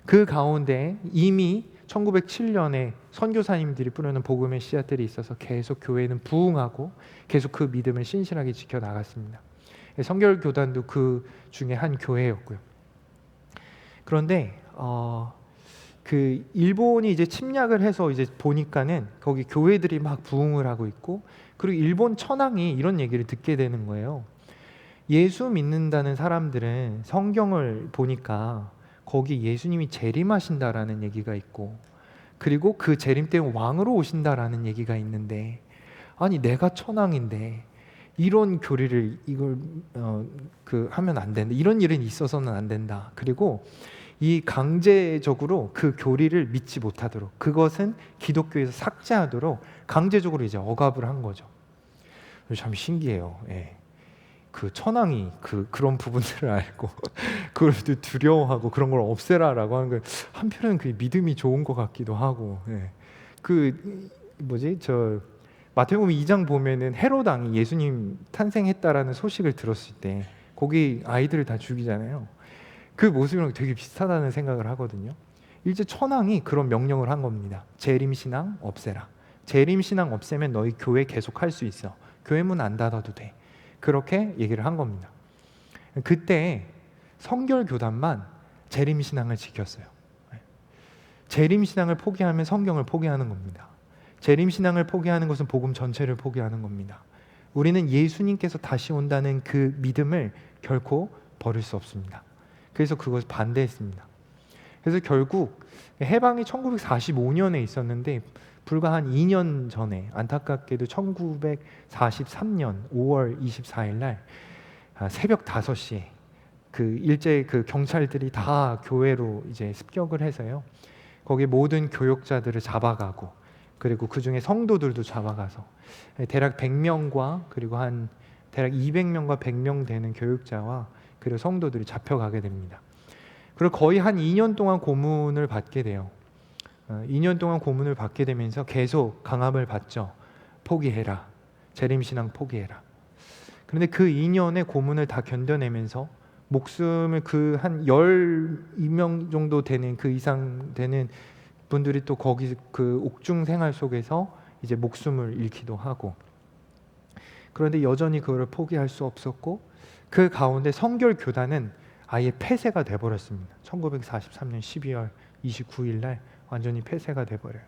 그 가운데 이미 1907년에 선교사님들이 뿌려놓은 복음의 씨앗들이 있어서 계속 교회는 부흥하고 계속 그 믿음을 신실하게 지켜나갔습니다. 성결교단도 그 중에 한 교회였고요. 그런데 그 일본이 이제 침략을 해서 이제 보니까는 거기 교회들이 막 부흥을 하고 있고, 그리고 일본 천황이 이런 얘기를 듣게 되는 거예요. 예수 믿는다는 사람들은 성경을 보니까 거기 예수님이 재림하신다라는 얘기가 있고, 그리고 그 재림 때문에 왕으로 오신다라는 얘기가 있는데, 아니 내가 천황인데 이런 교리를 이걸 하면 안 된다. 이런 일은 있어서는 안 된다. 그리고 이 강제적으로 그 교리를 믿지 못하도록, 그것은 기독교에서 삭제하도록 강제적으로 이제 억압을 한 거죠. 참 신기해요. 그 천황이 그런 부분들을 알고 그걸 두려워하고 그런 걸 없애라라고 하는 걸 한편은 그 믿음이 좋은 것 같기도 하고, 마태복음 2장 보면은 헤롯 왕이 예수님 탄생했다라는 소식을 들었을 때 거기 아이들을 다 죽이잖아요. 그 모습이랑 되게 비슷하다는 생각을 하거든요. 일제 천황이 그런 명령을 한 겁니다. 재림신앙 없애라. 재림신앙 없애면 너희 교회 계속 할 수 있어. 교회 문 안 닫아도 돼. 그렇게 얘기를 한 겁니다. 그때 성결교단만 재림신앙을 지켰어요. 재림신앙을 포기하면 성경을 포기하는 겁니다. 재림신앙을 포기하는 것은 복음 전체를 포기하는 겁니다. 우리는 예수님께서 다시 온다는 그 믿음을 결코 버릴 수 없습니다. 그래서 그것을 반대했습니다. 그래서 결국 해방이 1945년에 있었는데 불과 한 2년 전에 안타깝게도 1943년 5월 24일 날 새벽 5시에 그 일제 그 경찰들이 다 교회로 이제 습격을 해서요. 거기 모든 교역자들을 잡아가고 그리고 그 중에 성도들도 잡아가서 대략 100명과 그리고 한 대략 200명과 100명 되는 교육자와 그리고 성도들이 잡혀가게 됩니다. 그리고 거의 한 2년 동안 고문을 받게 돼요. 2년 동안 고문을 받게 되면서 계속 강압을 받죠. 포기해라. 재림신앙 포기해라. 그런데 그 2년의 고문을 다 견뎌내면서 목숨을 그 한 12명 정도 되는 그 이상 되는 분들이 또 거기 그 옥중 생활 속에서 이제 목숨을 잃기도 하고, 그런데 여전히 그걸 포기할 수 없었고 그 가운데 성결 교단은 아예 폐쇄가 돼버렸습니다. 1943년 12월 29일 날 완전히 폐쇄가 돼버려요.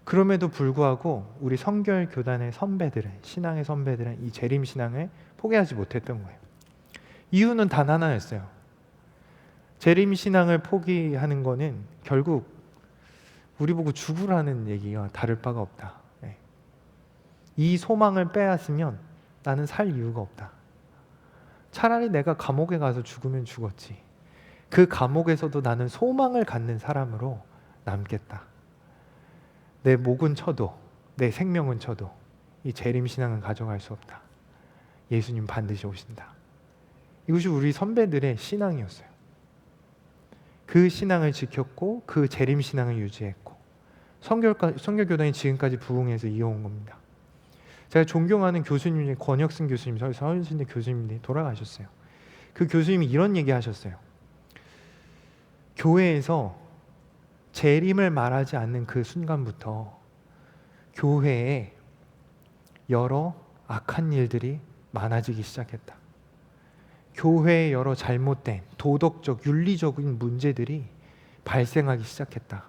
그럼에도 불구하고 우리 성결 교단의 선배들은, 신앙의 선배들은 이 재림 신앙을 포기하지 못했던 거예요. 이유는 단 하나였어요. 재림 신앙을 포기하는 거는 결국 우리 보고 죽으라는 얘기가 다를 바가 없다. 이 소망을 빼앗으면 나는 살 이유가 없다. 차라리 내가 감옥에 가서 죽으면 죽었지. 그 감옥에서도 나는 소망을 갖는 사람으로 남겠다. 내 목은 쳐도, 내 생명은 쳐도 이 재림신앙은 가져갈 수 없다. 예수님 반드시 오신다. 이것이 우리 선배들의 신앙이었어요. 그 신앙을 지켰고 그 재림신앙을 유지했고 성결교단이 지금까지 부흥해서 이어온 겁니다. 제가 존경하는 교수님 중에 권혁승 교수님, 서울신대 교수님이 돌아가셨어요. 그 교수님이 이런 얘기 하셨어요. 교회에서 재림을 말하지 않는 그 순간부터 교회에 여러 악한 일들이 많아지기 시작했다. 교회에 여러 잘못된 도덕적, 윤리적인 문제들이 발생하기 시작했다.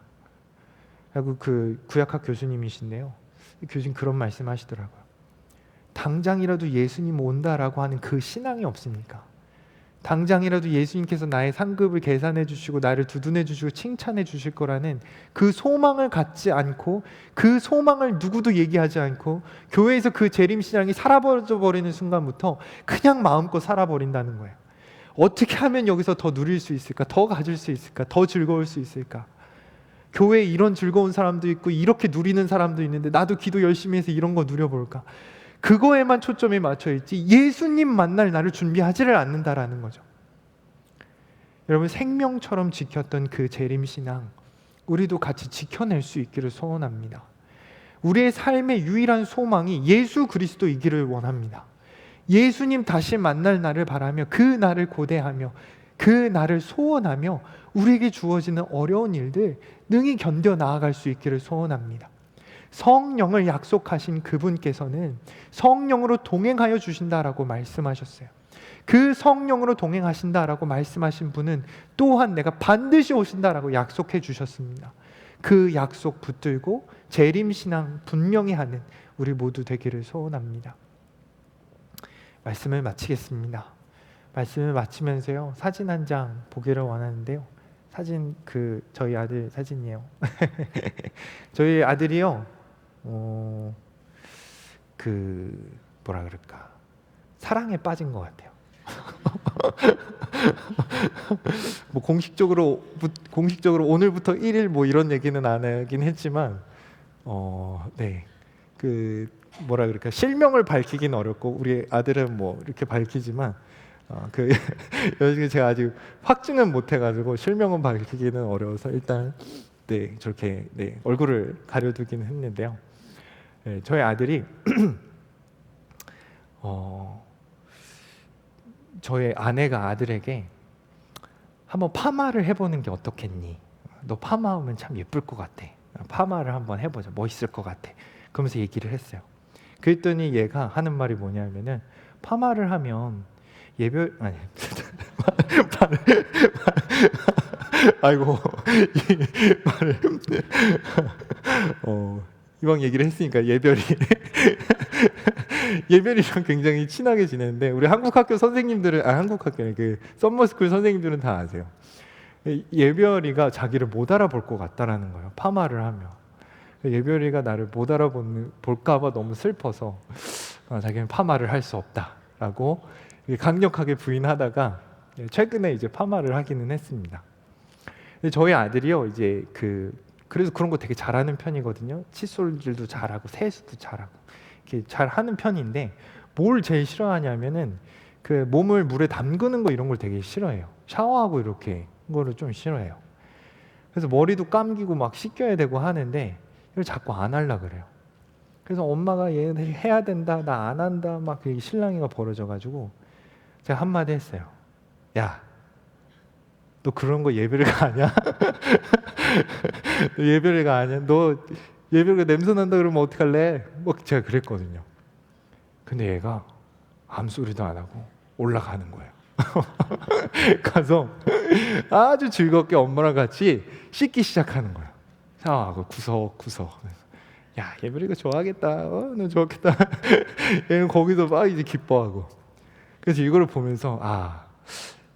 라고 그 구약학 교수님이신데요. 교수님 그런 말씀하시더라고요. 당장이라도 예수님 온다라고 하는 그 신앙이 없으니까, 당장이라도 예수님께서 나의 상급을 계산해 주시고 나를 두둔해 주시고 칭찬해 주실 거라는 그 소망을 갖지 않고, 그 소망을 누구도 얘기하지 않고 교회에서 그 재림신앙이 사라져 버리는 순간부터 그냥 마음껏 살아버린다는 거예요. 어떻게 하면 여기서 더 누릴 수 있을까? 더 가질 수 있을까? 더 즐거울 수 있을까? 교회에 이런 즐거운 사람도 있고 이렇게 누리는 사람도 있는데 나도 기도 열심히 해서 이런 거 누려볼까? 그거에만 초점이 맞춰 있지 예수님 만날 날을 준비하지를 않는다라는 거죠. 여러분, 생명처럼 지켰던 그 재림신앙 우리도 같이 지켜낼 수 있기를 소원합니다. 우리의 삶의 유일한 소망이 예수 그리스도이기를 원합니다. 예수님 다시 만날 날을 바라며 그 날을 고대하며 그 날을 소원하며 우리에게 주어지는 어려운 일들 능히 견뎌 나아갈 수 있기를 소원합니다. 성령을 약속하신 그분께서는 성령으로 동행하여 주신다라고 말씀하셨어요. 그 성령으로 동행하신다라고 말씀하신 분은 또한 내가 반드시 오신다라고 약속해 주셨습니다. 그 약속 붙들고 재림신앙 분명히 하는 우리 모두 되기를 소원합니다. 말씀을 마치겠습니다. 말씀을 마치면서요, 사진 한 장 보기를 원하는데요. 사진 저희 아들 사진이에요. 저희 아들이요, 뭐라 그럴까, 사랑에 빠진 것 같아요. 뭐 공식적으로 오늘부터 1일 뭐 이런 얘기는 안 하긴 했지만, 네, 뭐라 그럴까, 실명을 밝히긴 어렵고 우리 아들은 뭐 이렇게 밝히지만 제가 아직 확증은 못 해가지고 실명은 밝히기는 어려워서 일단 네, 저렇게 네, 얼굴을 가려두기는 했는데요. 네, 저희 아들이 저의 아내가 아들에게 한번 파마를 해보는 게 어떻겠니? 너 파마하면 참 예쁠 것 같아. 파마를 한번 해보자. 멋있을 것 같아. 그러면서 얘기를 했어요. 그랬더니 얘가 하는 말이 뭐냐면은, 파마를 하면 아이고 이왕 얘기를 했으니까 예별이랑 굉장히 친하게 지내는데, 우리 한국학교 선생님들은 한국학교 썸머스쿨 선생님들은 다 아세요. 예별이가 자기를 못 알아볼 것 같다라는 거예요. 파마를 하면. 예별이가 나를 못 알아볼까봐 너무 슬퍼서 자기는 파마를 할 수 없다라고 강력하게 부인하다가 최근에 이제 파마를 하기는 했습니다. 근데 저희 아들이요, 이제 그래서 그런 거 되게 잘하는 편이거든요. 칫솔질도 잘하고 세수도 잘하고 이렇게 잘하는 편인데 뭘 제일 싫어하냐면은 그 몸을 물에 담그는 거 이런 걸 되게 싫어해요. 샤워하고 이렇게 거를 좀 싫어해요. 그래서 머리도 감기고 막 씻겨야 되고 하는데 이걸 자꾸 안 하려 그래요. 그래서 엄마가 얘 해야 된다, 나 안 한다, 막 그 실랑이가 벌어져가지고 제가 한마디 했어요. 야, 너 그런 거 예별가 아니야? 너 예별가 아니야? 너 예별가 냄새 난다 그러면 어떡할래? 뭐 제가 그랬거든요. 근데 얘가 아무 소리도 안 하고 올라가는 거예요. 가서 아주 즐겁게 엄마랑 같이 씻기 시작하는 거예요. 샤워하고 구석구석. 야, 예별이가 좋아하겠다. 너 좋겠다. 얘는 거기서 막 이제 기뻐하고. 그래서 이거를 보면서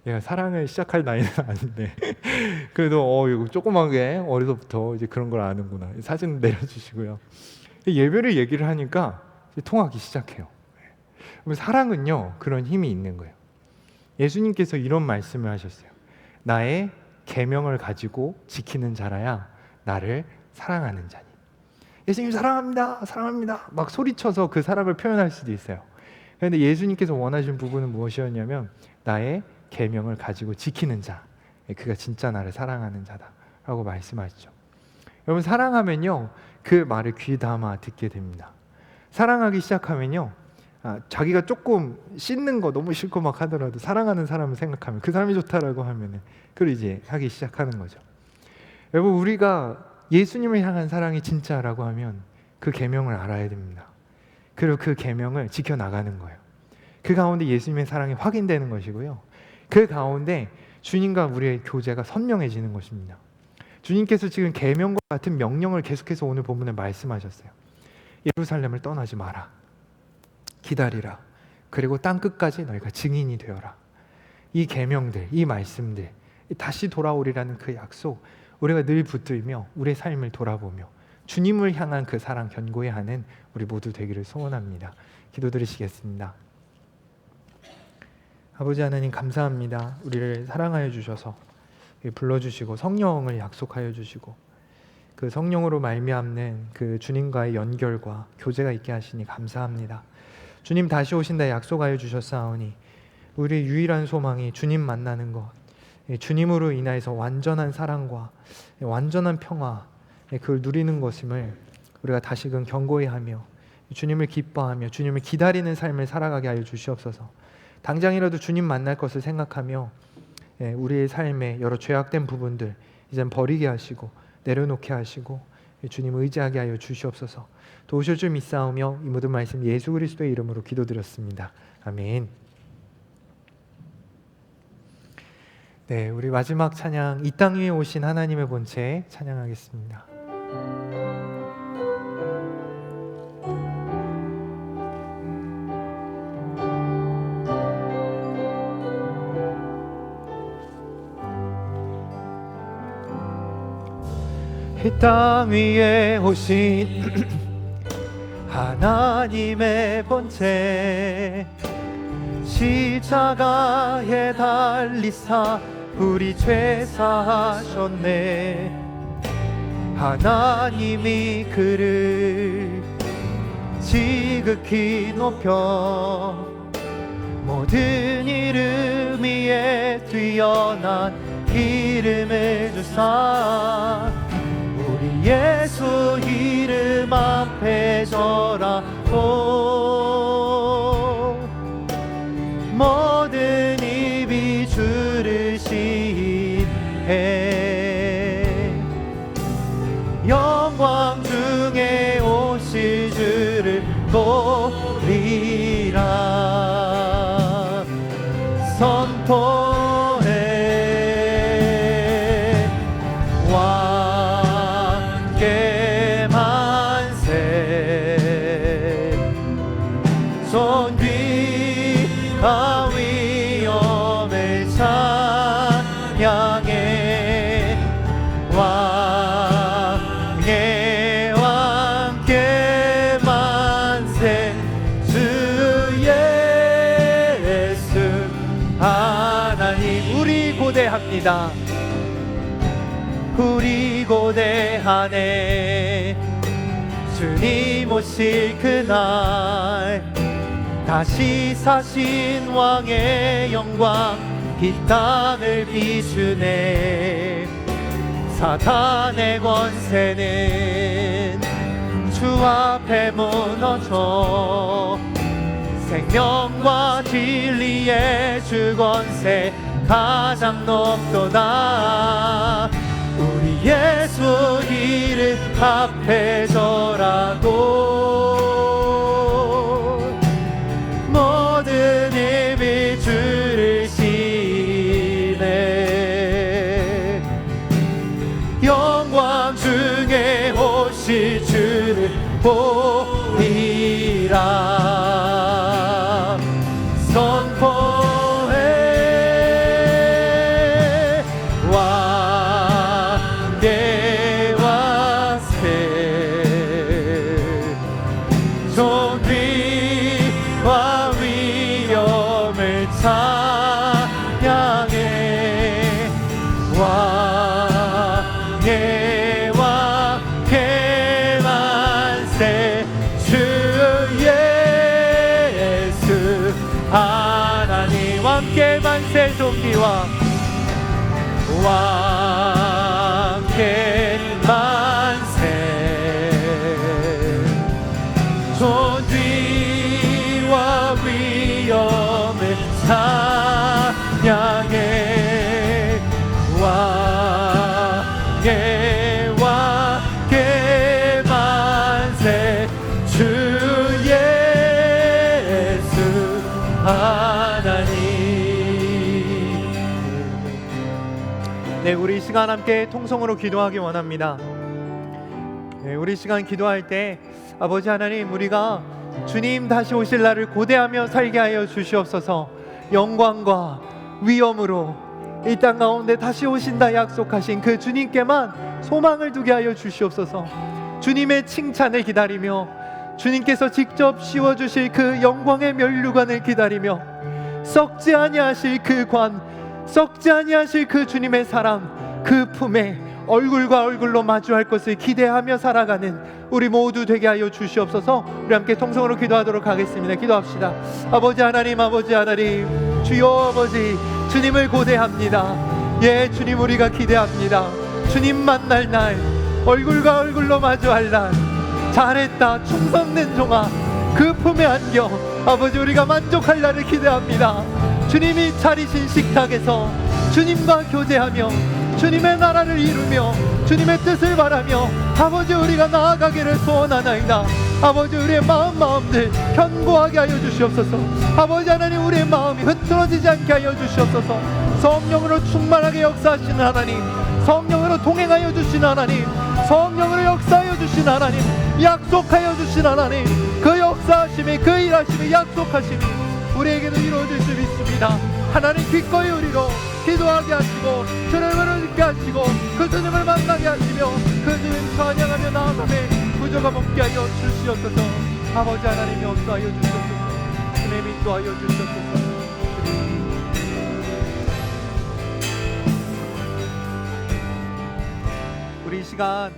얘가 사랑을 시작할 나이는 아닌데 그래도 이거 조그맣게 어려서부터 이제 그런 걸 아는구나. 사진 내려주시고요. 예별을 얘기를 하니까 이제 통하기 시작해요. 사랑은요 그런 힘이 있는 거예요. 예수님께서 이런 말씀을 하셨어요. 나의 계명을 가지고 지키는 자라야 나를 사랑하는 자니. 예수님 사랑합니다, 사랑합니다 막 소리쳐서 그 사랑을 표현할 수도 있어요. 그런데 예수님께서 원하시는 부분은 무엇이었냐면 나의 계명을 가지고 지키는 자, 그가 진짜 나를 사랑하는 자다라고 말씀하시죠. 여러분, 사랑하면요 그 말을 귀담아 듣게 됩니다. 사랑하기 시작하면요 자기가 조금 씻는 거 너무 싫고 막 하더라도 사랑하는 사람을 생각하면 그 사람이 좋다라고 하면은 그걸 이제 하기 시작하는 거죠. 여러분, 우리가 예수님을 향한 사랑이 진짜라고 하면 그 계명을 알아야 됩니다. 그리고 그 계명을 지켜 나가는 거예요. 그 가운데 예수님의 사랑이 확인되는 것이고요. 그 가운데 주님과 우리의 교제가 선명해지는 것입니다. 주님께서 지금 계명과 같은 명령을 계속해서 오늘 본문에 말씀하셨어요. 예루살렘을 떠나지 마라. 기다리라. 그리고 땅 끝까지 너희가 증인이 되어라. 이 계명들, 이 말씀들, 다시 돌아오리라는 그 약속, 우리가 늘 붙들며 우리의 삶을 돌아보며 주님을 향한 그 사랑 견고히 하는 우리 모두 되기를 소원합니다. 기도드리시겠습니다. 아버지 하나님, 감사합니다. 우리를 사랑하여 주셔서 불러주시고 성령을 약속하여 주시고 그 성령으로 말미암는 그 주님과의 연결과 교제가 있게 하시니 감사합니다. 주님 다시 오신다 약속하여 주셨사오니 우리의 유일한 소망이 주님 만나는 것, 주님으로 인하여서 완전한 사랑과 완전한 평화, 그걸 누리는 것임을 우리가 다시금 견고히 하며 주님을 기뻐하며 주님을 기다리는 삶을 살아가게 하여 주시옵소서. 당장이라도 주님 만날 것을 생각하며 우리의 삶에 여러 죄악된 부분들 이젠 버리게 하시고 내려놓게 하시고 주님 의지하게 하여 주시옵소서. 도우실 줄 믿사오며 이 모든 말씀 예수 그리스도의 이름으로 기도드렸습니다. 아멘. 네, 우리 마지막 찬양, 이 땅 위에 오신 하나님의 본체 찬양하겠습니다. 이 땅 위에 오신 하나님의 본체, 십자가에 달리사 우리 죄 사하셨네. 하나님이 그를 지극히 높여 모든 이름 위에 뛰어난 이름을 주사 우리 예수 이름 앞에 절하고 모든 입이 주를 시인해 영광 중에 오실 주를 보리라. 선포해 왕께 만세 존귀와 위엄을 찬양해 왕의 왕께 만세 주 예수 하나님. 우리 고대합니다. 우리 고대합니다. 안에 주님 오실 그날 다시 사신 왕의 영광 이 땅을 비추네. 사탄의 권세는 주 앞에 무너져 생명과 진리의 주 권세 가장 높도다. 우리 예수 이름 앞에 절하고 모든 힘이 주를 시네. 영광 중에 오실 주를 보리라. 선포해 왕의 왕세 존귀와 위엄을 찬양해. 왕의 왕의 만세 주 예수 하나님 왕께 만세 존귀와 왕께 만세 존귀와 위엄을 찬양해. 왕의 왕의 만세 주 예수 하나님. 네, 우리 이 시간 함께 통성으로 기도하기 원합니다. 네, 우리 이 시간 기도할 때 아버지 하나님, 우리가 주님 다시 오실 날을 고대하며 살게 하여 주시옵소서. 영광과 위엄으로 이 땅 가운데 다시 오신다 약속하신 그 주님께만 소망을 두게 하여 주시옵소서. 주님의 칭찬을 기다리며 주님께서 직접 씌워주실 그 영광의 면류관을 기다리며 썩지 아니하실 그 관, 썩지 아니하실 그 주님의 사랑, 그 품에 얼굴과 얼굴로 마주할 것을 기대하며 살아가는 우리 모두 되게 하여 주시옵소서. 우리 함께 통성으로 기도하도록 하겠습니다. 기도합시다. 아버지 하나님, 아버지 하나님, 주여 아버지, 주님을 고대합니다. 예, 주님 우리가 기대합니다. 주님 만날 날, 얼굴과 얼굴로 마주할 날, 잘했다 충성된 종아 그 품에 안겨 아버지 우리가 만족할 날을 기대합니다. 주님이 차리신 식탁에서 주님과 교제하며 주님의 나라를 이루며 주님의 뜻을 바라며 아버지 우리가 나아가기를 소원하나이다. 아버지 우리의 마음들 견고하게 하여 주시옵소서. 아버지 하나님, 우리의 마음이 흐트러지지 않게 하여 주시옵소서. 성령으로 충만하게 역사하시는 하나님, 성령으로 동행하여 주시는 하나님, 성령으로 역사하여 주시는 하나님, 약속하여 주신 하나님, 그 역사하심이, 그 일하심이, 약속하심이 우리에게도 이루어질 수 있습니다. 하나님 기꺼이 우리로 기도하게 하시고 주를 부르게 하시고 그 주님을 만나게 하시며 그 주님 찬양하며 나아가매 구조가 먹게 하여 주시옵소서. 아버지 하나님 역사하여 주시옵소서. 주님 인도하여 주시옵소서. 우리 이 시간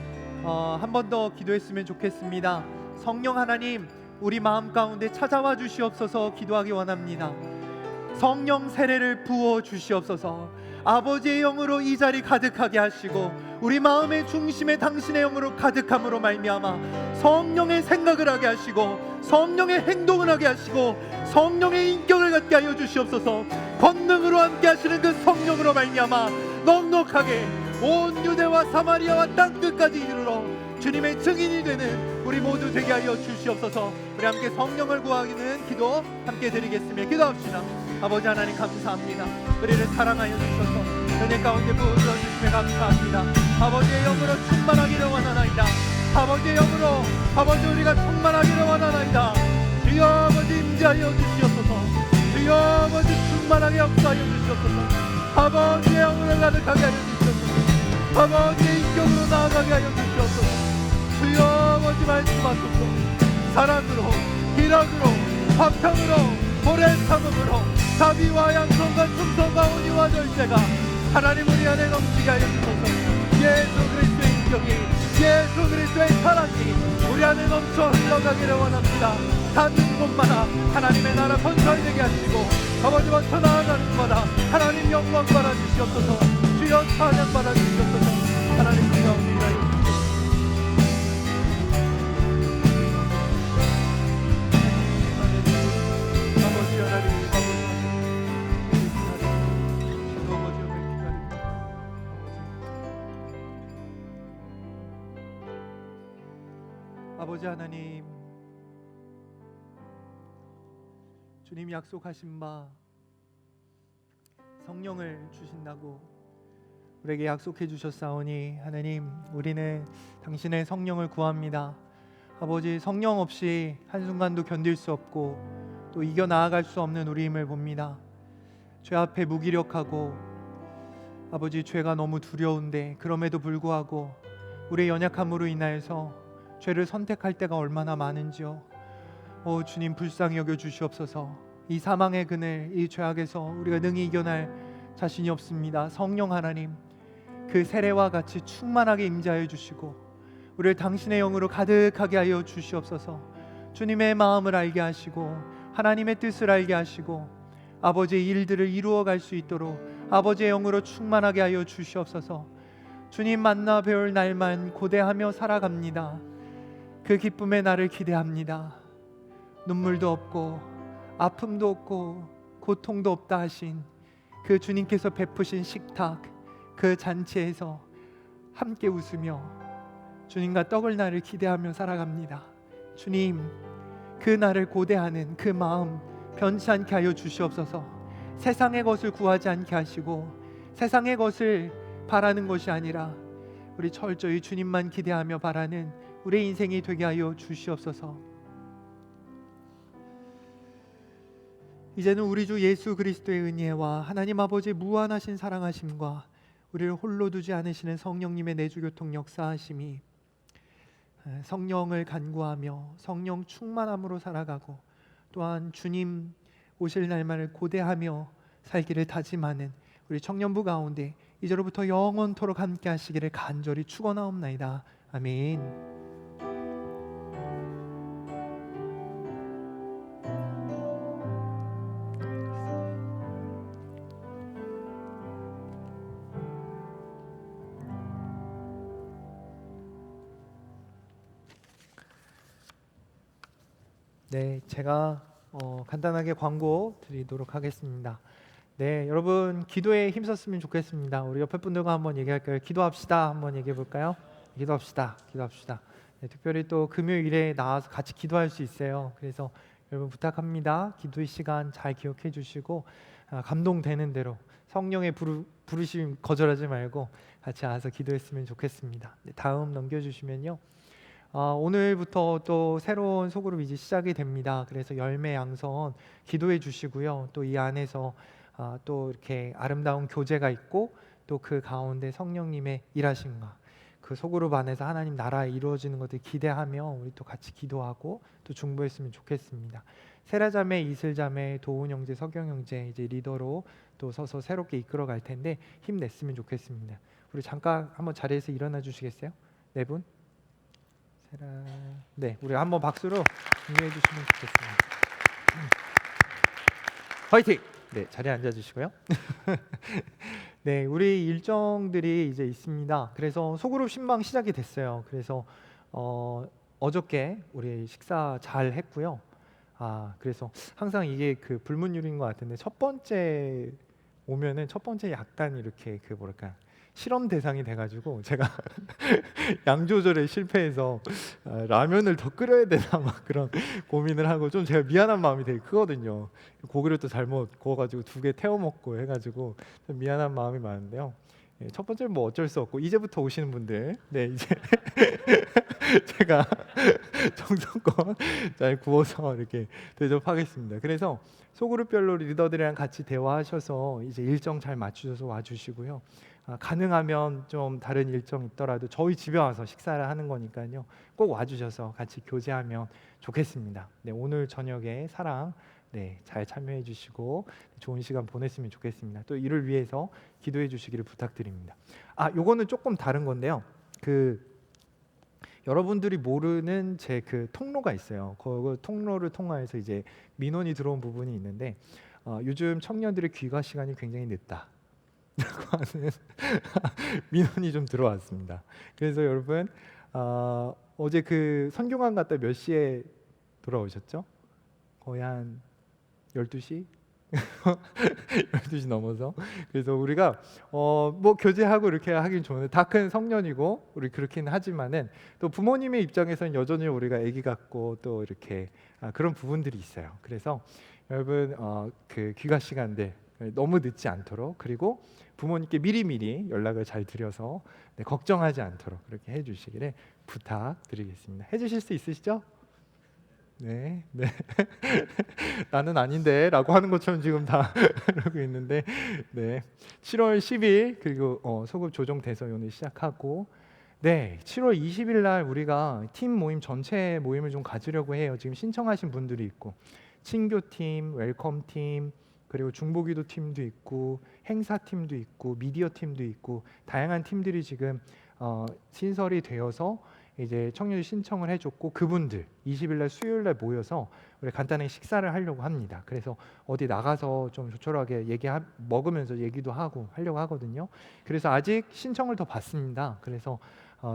한 번 더 기도했으면 좋겠습니다. 성령 하나님, 우리 마음 가운데 찾아와 주시옵소서. 기도하기 원합니다. 성령 세례를 부어 주시옵소서. 아버지의 영으로 이 자리 가득하게 하시고 우리 마음의 중심에 당신의 영으로 가득함으로 말미암아 성령의 생각을 하게 하시고 성령의 행동을 하게 하시고 성령의 인격을 갖게 하여 주시옵소서. 권능으로 함께 하시는 그 성령으로 말미암아 넉넉하게 온 유대와 사마리아와 땅끝까지 이르러 주님의 증인이 되는 우리 모두 되게 하여 주시옵소서. 우리 함께 성령을 구하기는 기도 함께 드리겠습니다. 기도합시다. 아버지 하나님 감사합니다. 우리를 사랑하여 주셔서 은혜 가운데 부어주어 주심에 감사합니다. 아버지의 영으로 충만하기를 원하나이다. 아버지의 영으로 아버지 우리가 충만하기를 원하나이다. 주여 아버지 임재하여 주시옵소서. 주여 아버지 충만하게 역사하여 주시옵소서. 아버지의 영으로 가득하게 하여 주시옵소서. 아버지의 인격으로 나아가게 하여 주시옵소서. 주여 아버지 말씀하소서. 사랑으로, 희락으로, 화평으로, 오래 참음으로 자비와 양성과 충성과 온유와 절제가 하나님 우리 안에 넘치게 하여 주소서. 예수 그리스도의 능력이 예수 그리스도의 사랑이 우리 안에 넘쳐 흘러가기를 원합니다. 닿는 곳마다 하나님의 나라 건설되게 하시고 아버지 먼저 나아가는 곳마다 하나님 영광 받아주시옵소서. 주여 찬양 받아주시옵소서. 하나님 그 가운데 일하여 아버지 하나님 아버지 하나님, 주님 약속하신 바 성령을 주신다고 우리에게 약속해 주셨사오니 하나님, 우리는 당신의 성령을 구합니다. 아버지, 성령 없이 한순간도 견딜 수 없고 또 이겨 나아갈 수 없는 우리임을 봅니다. 죄 앞에 무기력하고 아버지, 죄가 너무 두려운데 그럼에도 불구하고 우리의 연약함으로 인하여서 죄를 선택할 때가 얼마나 많은지요. 오 주님, 불쌍히 여겨 주시옵소서. 이 사망의 그늘, 이 죄악에서 우리가 능히 이겨낼 자신이 없습니다. 성령 하나님, 그 세례와 같이 충만하게 임재하여 주시고 우리를 당신의 영으로 가득하게 하여 주시옵소서. 주님의 마음을 알게 하시고 하나님의 뜻을 알게 하시고 아버지의 일들을 이루어갈 수 있도록 아버지의 영으로 충만하게 하여 주시옵소서. 주님 만나 배울 날만 고대하며 살아갑니다. 그 기쁨의 날을 기대합니다. 눈물도 없고 아픔도 없고 고통도 없다 하신 그 주님께서 베푸신 식탁, 그 잔치에서 함께 웃으며 주님과 떡을 날을 기대하며 살아갑니다. 주님, 그 날을 고대하는 그 마음 변치 않게 하여 주시옵소서. 세상의 것을 구하지 않게 하시고 세상의 것을 바라는 것이 아니라 우리 철저히 주님만 기대하며 바라는 우리의 인생이 되게 하여 주시옵소서. 이제는 우리 주 예수 그리스도의 은혜와 하나님 아버지의 무한하신 사랑하심과 우리를 홀로 두지 않으시는 성령님의 내주교통 역사하심이 성령을 간구하며 성령 충만함으로 살아가고 또한 주님 오실 날만을 고대하며 살기를 다짐하는 우리 청년부 가운데 이제로부터 영원토록 함께 하시기를 간절히 축원하옵나이다. 아멘. 네, 제가 간단하게 광고 드리도록 하겠습니다. 네, 여러분 기도에 힘썼으면 좋겠습니다. 우리 옆에 분들과 한번 얘기할까요? 기도합시다. 한번 얘기해 볼까요? 기도합시다. 기도합시다. 네, 특별히 또 금요일에 나와서 같이 기도할 수 있어요. 그래서 여러분 부탁합니다. 기도의 시간 잘 기억해 주시고 감동되는 대로 성령의 부르심 거절하지 말고 같이 와서 기도했으면 좋겠습니다. 네, 다음 넘겨주시면요. 오늘부터 또 새로운 소그룹 이제 시작이 됩니다. 그래서 열매 양선 기도해 주시고요. 또 이 안에서 또 이렇게 아름다운 교제가 있고 또 그 가운데 성령님의 일하심과 그 소그룹 안에서 하나님 나라에 이루어지는 것들 기대하며 우리 또 같이 기도하고 또 중보했으면 좋겠습니다. 세라자매, 이슬자매, 도훈 형제, 서경 형제 이제 리더로 또 서서 새롭게 이끌어갈 텐데 힘냈으면 좋겠습니다. 우리 잠깐 한번 자리에서 일어나 주시겠어요? 네 분? 네, 우리 한번 박수로 응원해 주시면 좋겠습니다. 화이팅! 네, 자리에 앉아 주시고요. 네, 우리 일정들이 이제 있습니다. 그래서 소그룹 신방 시작이 됐어요. 그래서 어저께 우리 식사 잘 했고요. 그래서 항상 이게 그 불문율인 것 같은데 첫 번째 오면은 첫 번째 약간 이렇게 그 뭐랄까 실험 대상이 돼가지고 제가 양 조절에 실패해서 라면을 더 끓여야 되나 막 그런 고민을 하고 좀 제가 미안한 마음이 되게 크거든요. 고기를 또 잘못 구워가지고 2개 태워 먹고 해가지고 좀 미안한 마음이 많은데요. 첫 번째는 뭐 어쩔 수 없고 이제부터 오시는 분들, 네 이제 제가 정성껏 잘 구워서 이렇게 대접하겠습니다. 그래서 소그룹별로 리더들이랑 같이 대화하셔서 이제 일정 잘 맞추셔서 와주시고요. 가능하면 좀 다른 일정 있더라도 저희 집에 와서 식사를 하는 거니까요. 꼭 와주셔서 같이 교제하면 좋겠습니다. 네, 오늘 저녁에 사랑 잘 참여해 주시고 좋은 시간 보냈으면 좋겠습니다. 또 이를 위해서 기도해 주시기를 부탁드립니다. 요거는 조금 다른 건데요. 여러분들이 모르는 제 그 통로가 있어요. 그 통로를 통하여서 이제 민원이 들어온 부분이 있는데 요즘 청년들의 귀가 시간이 굉장히 늦다. 라고 하는 민원이 좀 들어왔습니다. 그래서 여러분 어제 그 선교관 갔다 몇 시에 돌아오셨죠? 거의 한 12시? 12시 넘어서. 그래서 우리가 뭐 교제하고 이렇게 하긴 좋은데 다 큰 성년이고 우리 그렇긴 하지만은 또 부모님의 입장에서는 여전히 우리가 아기 같고 또 이렇게 그런 부분들이 있어요. 그래서 여러분 그 귀가 시간들 너무 늦지 않도록, 그리고 부모님께 미리미리 연락을 잘 드려서 걱정하지 않도록 그렇게 해주시기를 부탁드리겠습니다. 해주실 수 있으시죠? 네. 나는 아닌데라고 하는 것처럼 지금 다 그러고 있는데, 네. 7월 10일 그리고 소급 조정 대서 오늘 시작하고, 네. 7월 20일 날 우리가 팀 모임 전체 모임을 좀 가지려고 해요. 지금 신청하신 분들이 있고, 친교팀, 웰컴팀, 그리고 중보기도 팀도 있고, 행사팀도 있고, 미디어 팀도 있고, 다양한 팀들이 지금 신설이 되어서 이제 청년이 신청을 해줬고, 그분들 20일 날 수요일 날 모여서 우리 간단하게 식사를 하려고 합니다. 그래서 어디 나가서 좀 조촐하게 먹으면서 얘기도 하고 하려고 하거든요. 그래서 아직 신청을 더 받습니다. 그래서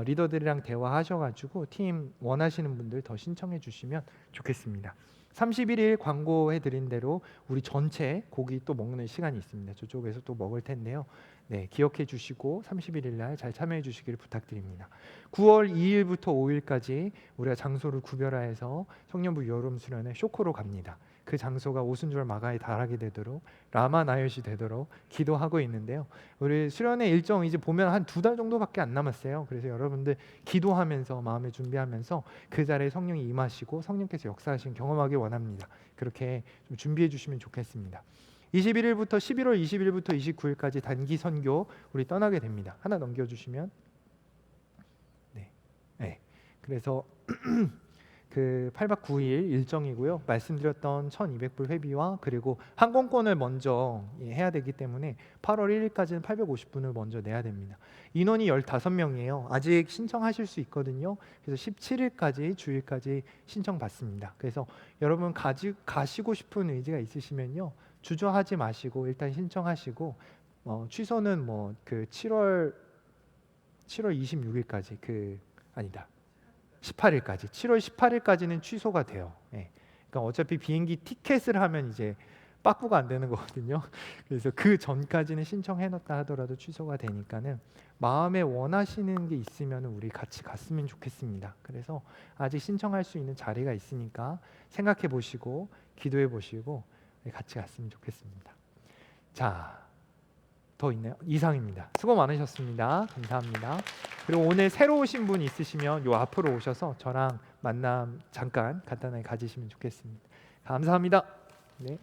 리더들이랑 대화하셔가지고 팀 원하시는 분들 더 신청해 주시면 좋겠습니다. 31일 광고해드린 대로 우리 전체 고기 또 먹는 시간이 있습니다. 저쪽에서 또 먹을 텐데요. 네, 기억해 주시고 31일 날 잘 참여해 주시기를 부탁드립니다. 9월 2일부터 5일까지 우리가 장소를 구별하여서 청년부 여름 수련회 쇼코로 갑니다. 그 장소가 오순절 마가에 달하게 되도록, 라마 나요시 되도록 기도하고 있는데요. 우리 수련회 일정 이제 보면 한 2달 정도밖에 안 남았어요. 그래서 여러분들 기도하면서 마음에 준비하면서 그 자리에 성령이 임하시고 성령께서 역사하신 경험하기 원합니다. 그렇게 좀 준비해 주시면 좋겠습니다. 21일부터 11월 20일부터 29일까지 단기 선교 우리 떠나게 됩니다. 하나 넘겨주시면, 네. 그래서 그 8박 9일 일정이고요. 말씀드렸던 1,200불 회비와 그리고 항공권을 먼저 해야 되기 때문에 8월 1일까지는 850분을 먼저 내야 됩니다. 인원이 15명이에요. 아직 신청하실 수 있거든요. 그래서 17일까지 주일까지 신청 받습니다. 그래서 여러분 가시고 싶은 의지가 있으시면요, 주저하지 마시고 일단 신청하시고, 취소는 뭐 그 7월 26일까지 18일까지 7월 18일까지는 취소가 돼요. 예. 그러니까 어차피 비행기 티켓을 하면 이제 빠꾸가 안 되는 거거든요. 그래서 그 전까지는 신청해놨다 하더라도 취소가 되니까는 마음에 원하시는 게 있으면 우리 같이 갔으면 좋겠습니다. 그래서 아직 신청할 수 있는 자리가 있으니까 생각해 보시고 기도해 보시고 같이 갔으면 좋겠습니다. 자, 더 있나요? 이상입니다. 수고 많으셨습니다. 감사합니다. 그리고 오늘 새로 오신 분 있으시면 요 앞으로 오셔서 저랑 만남 잠깐 간단하게 가지시면 좋겠습니다. 감사합니다. 네.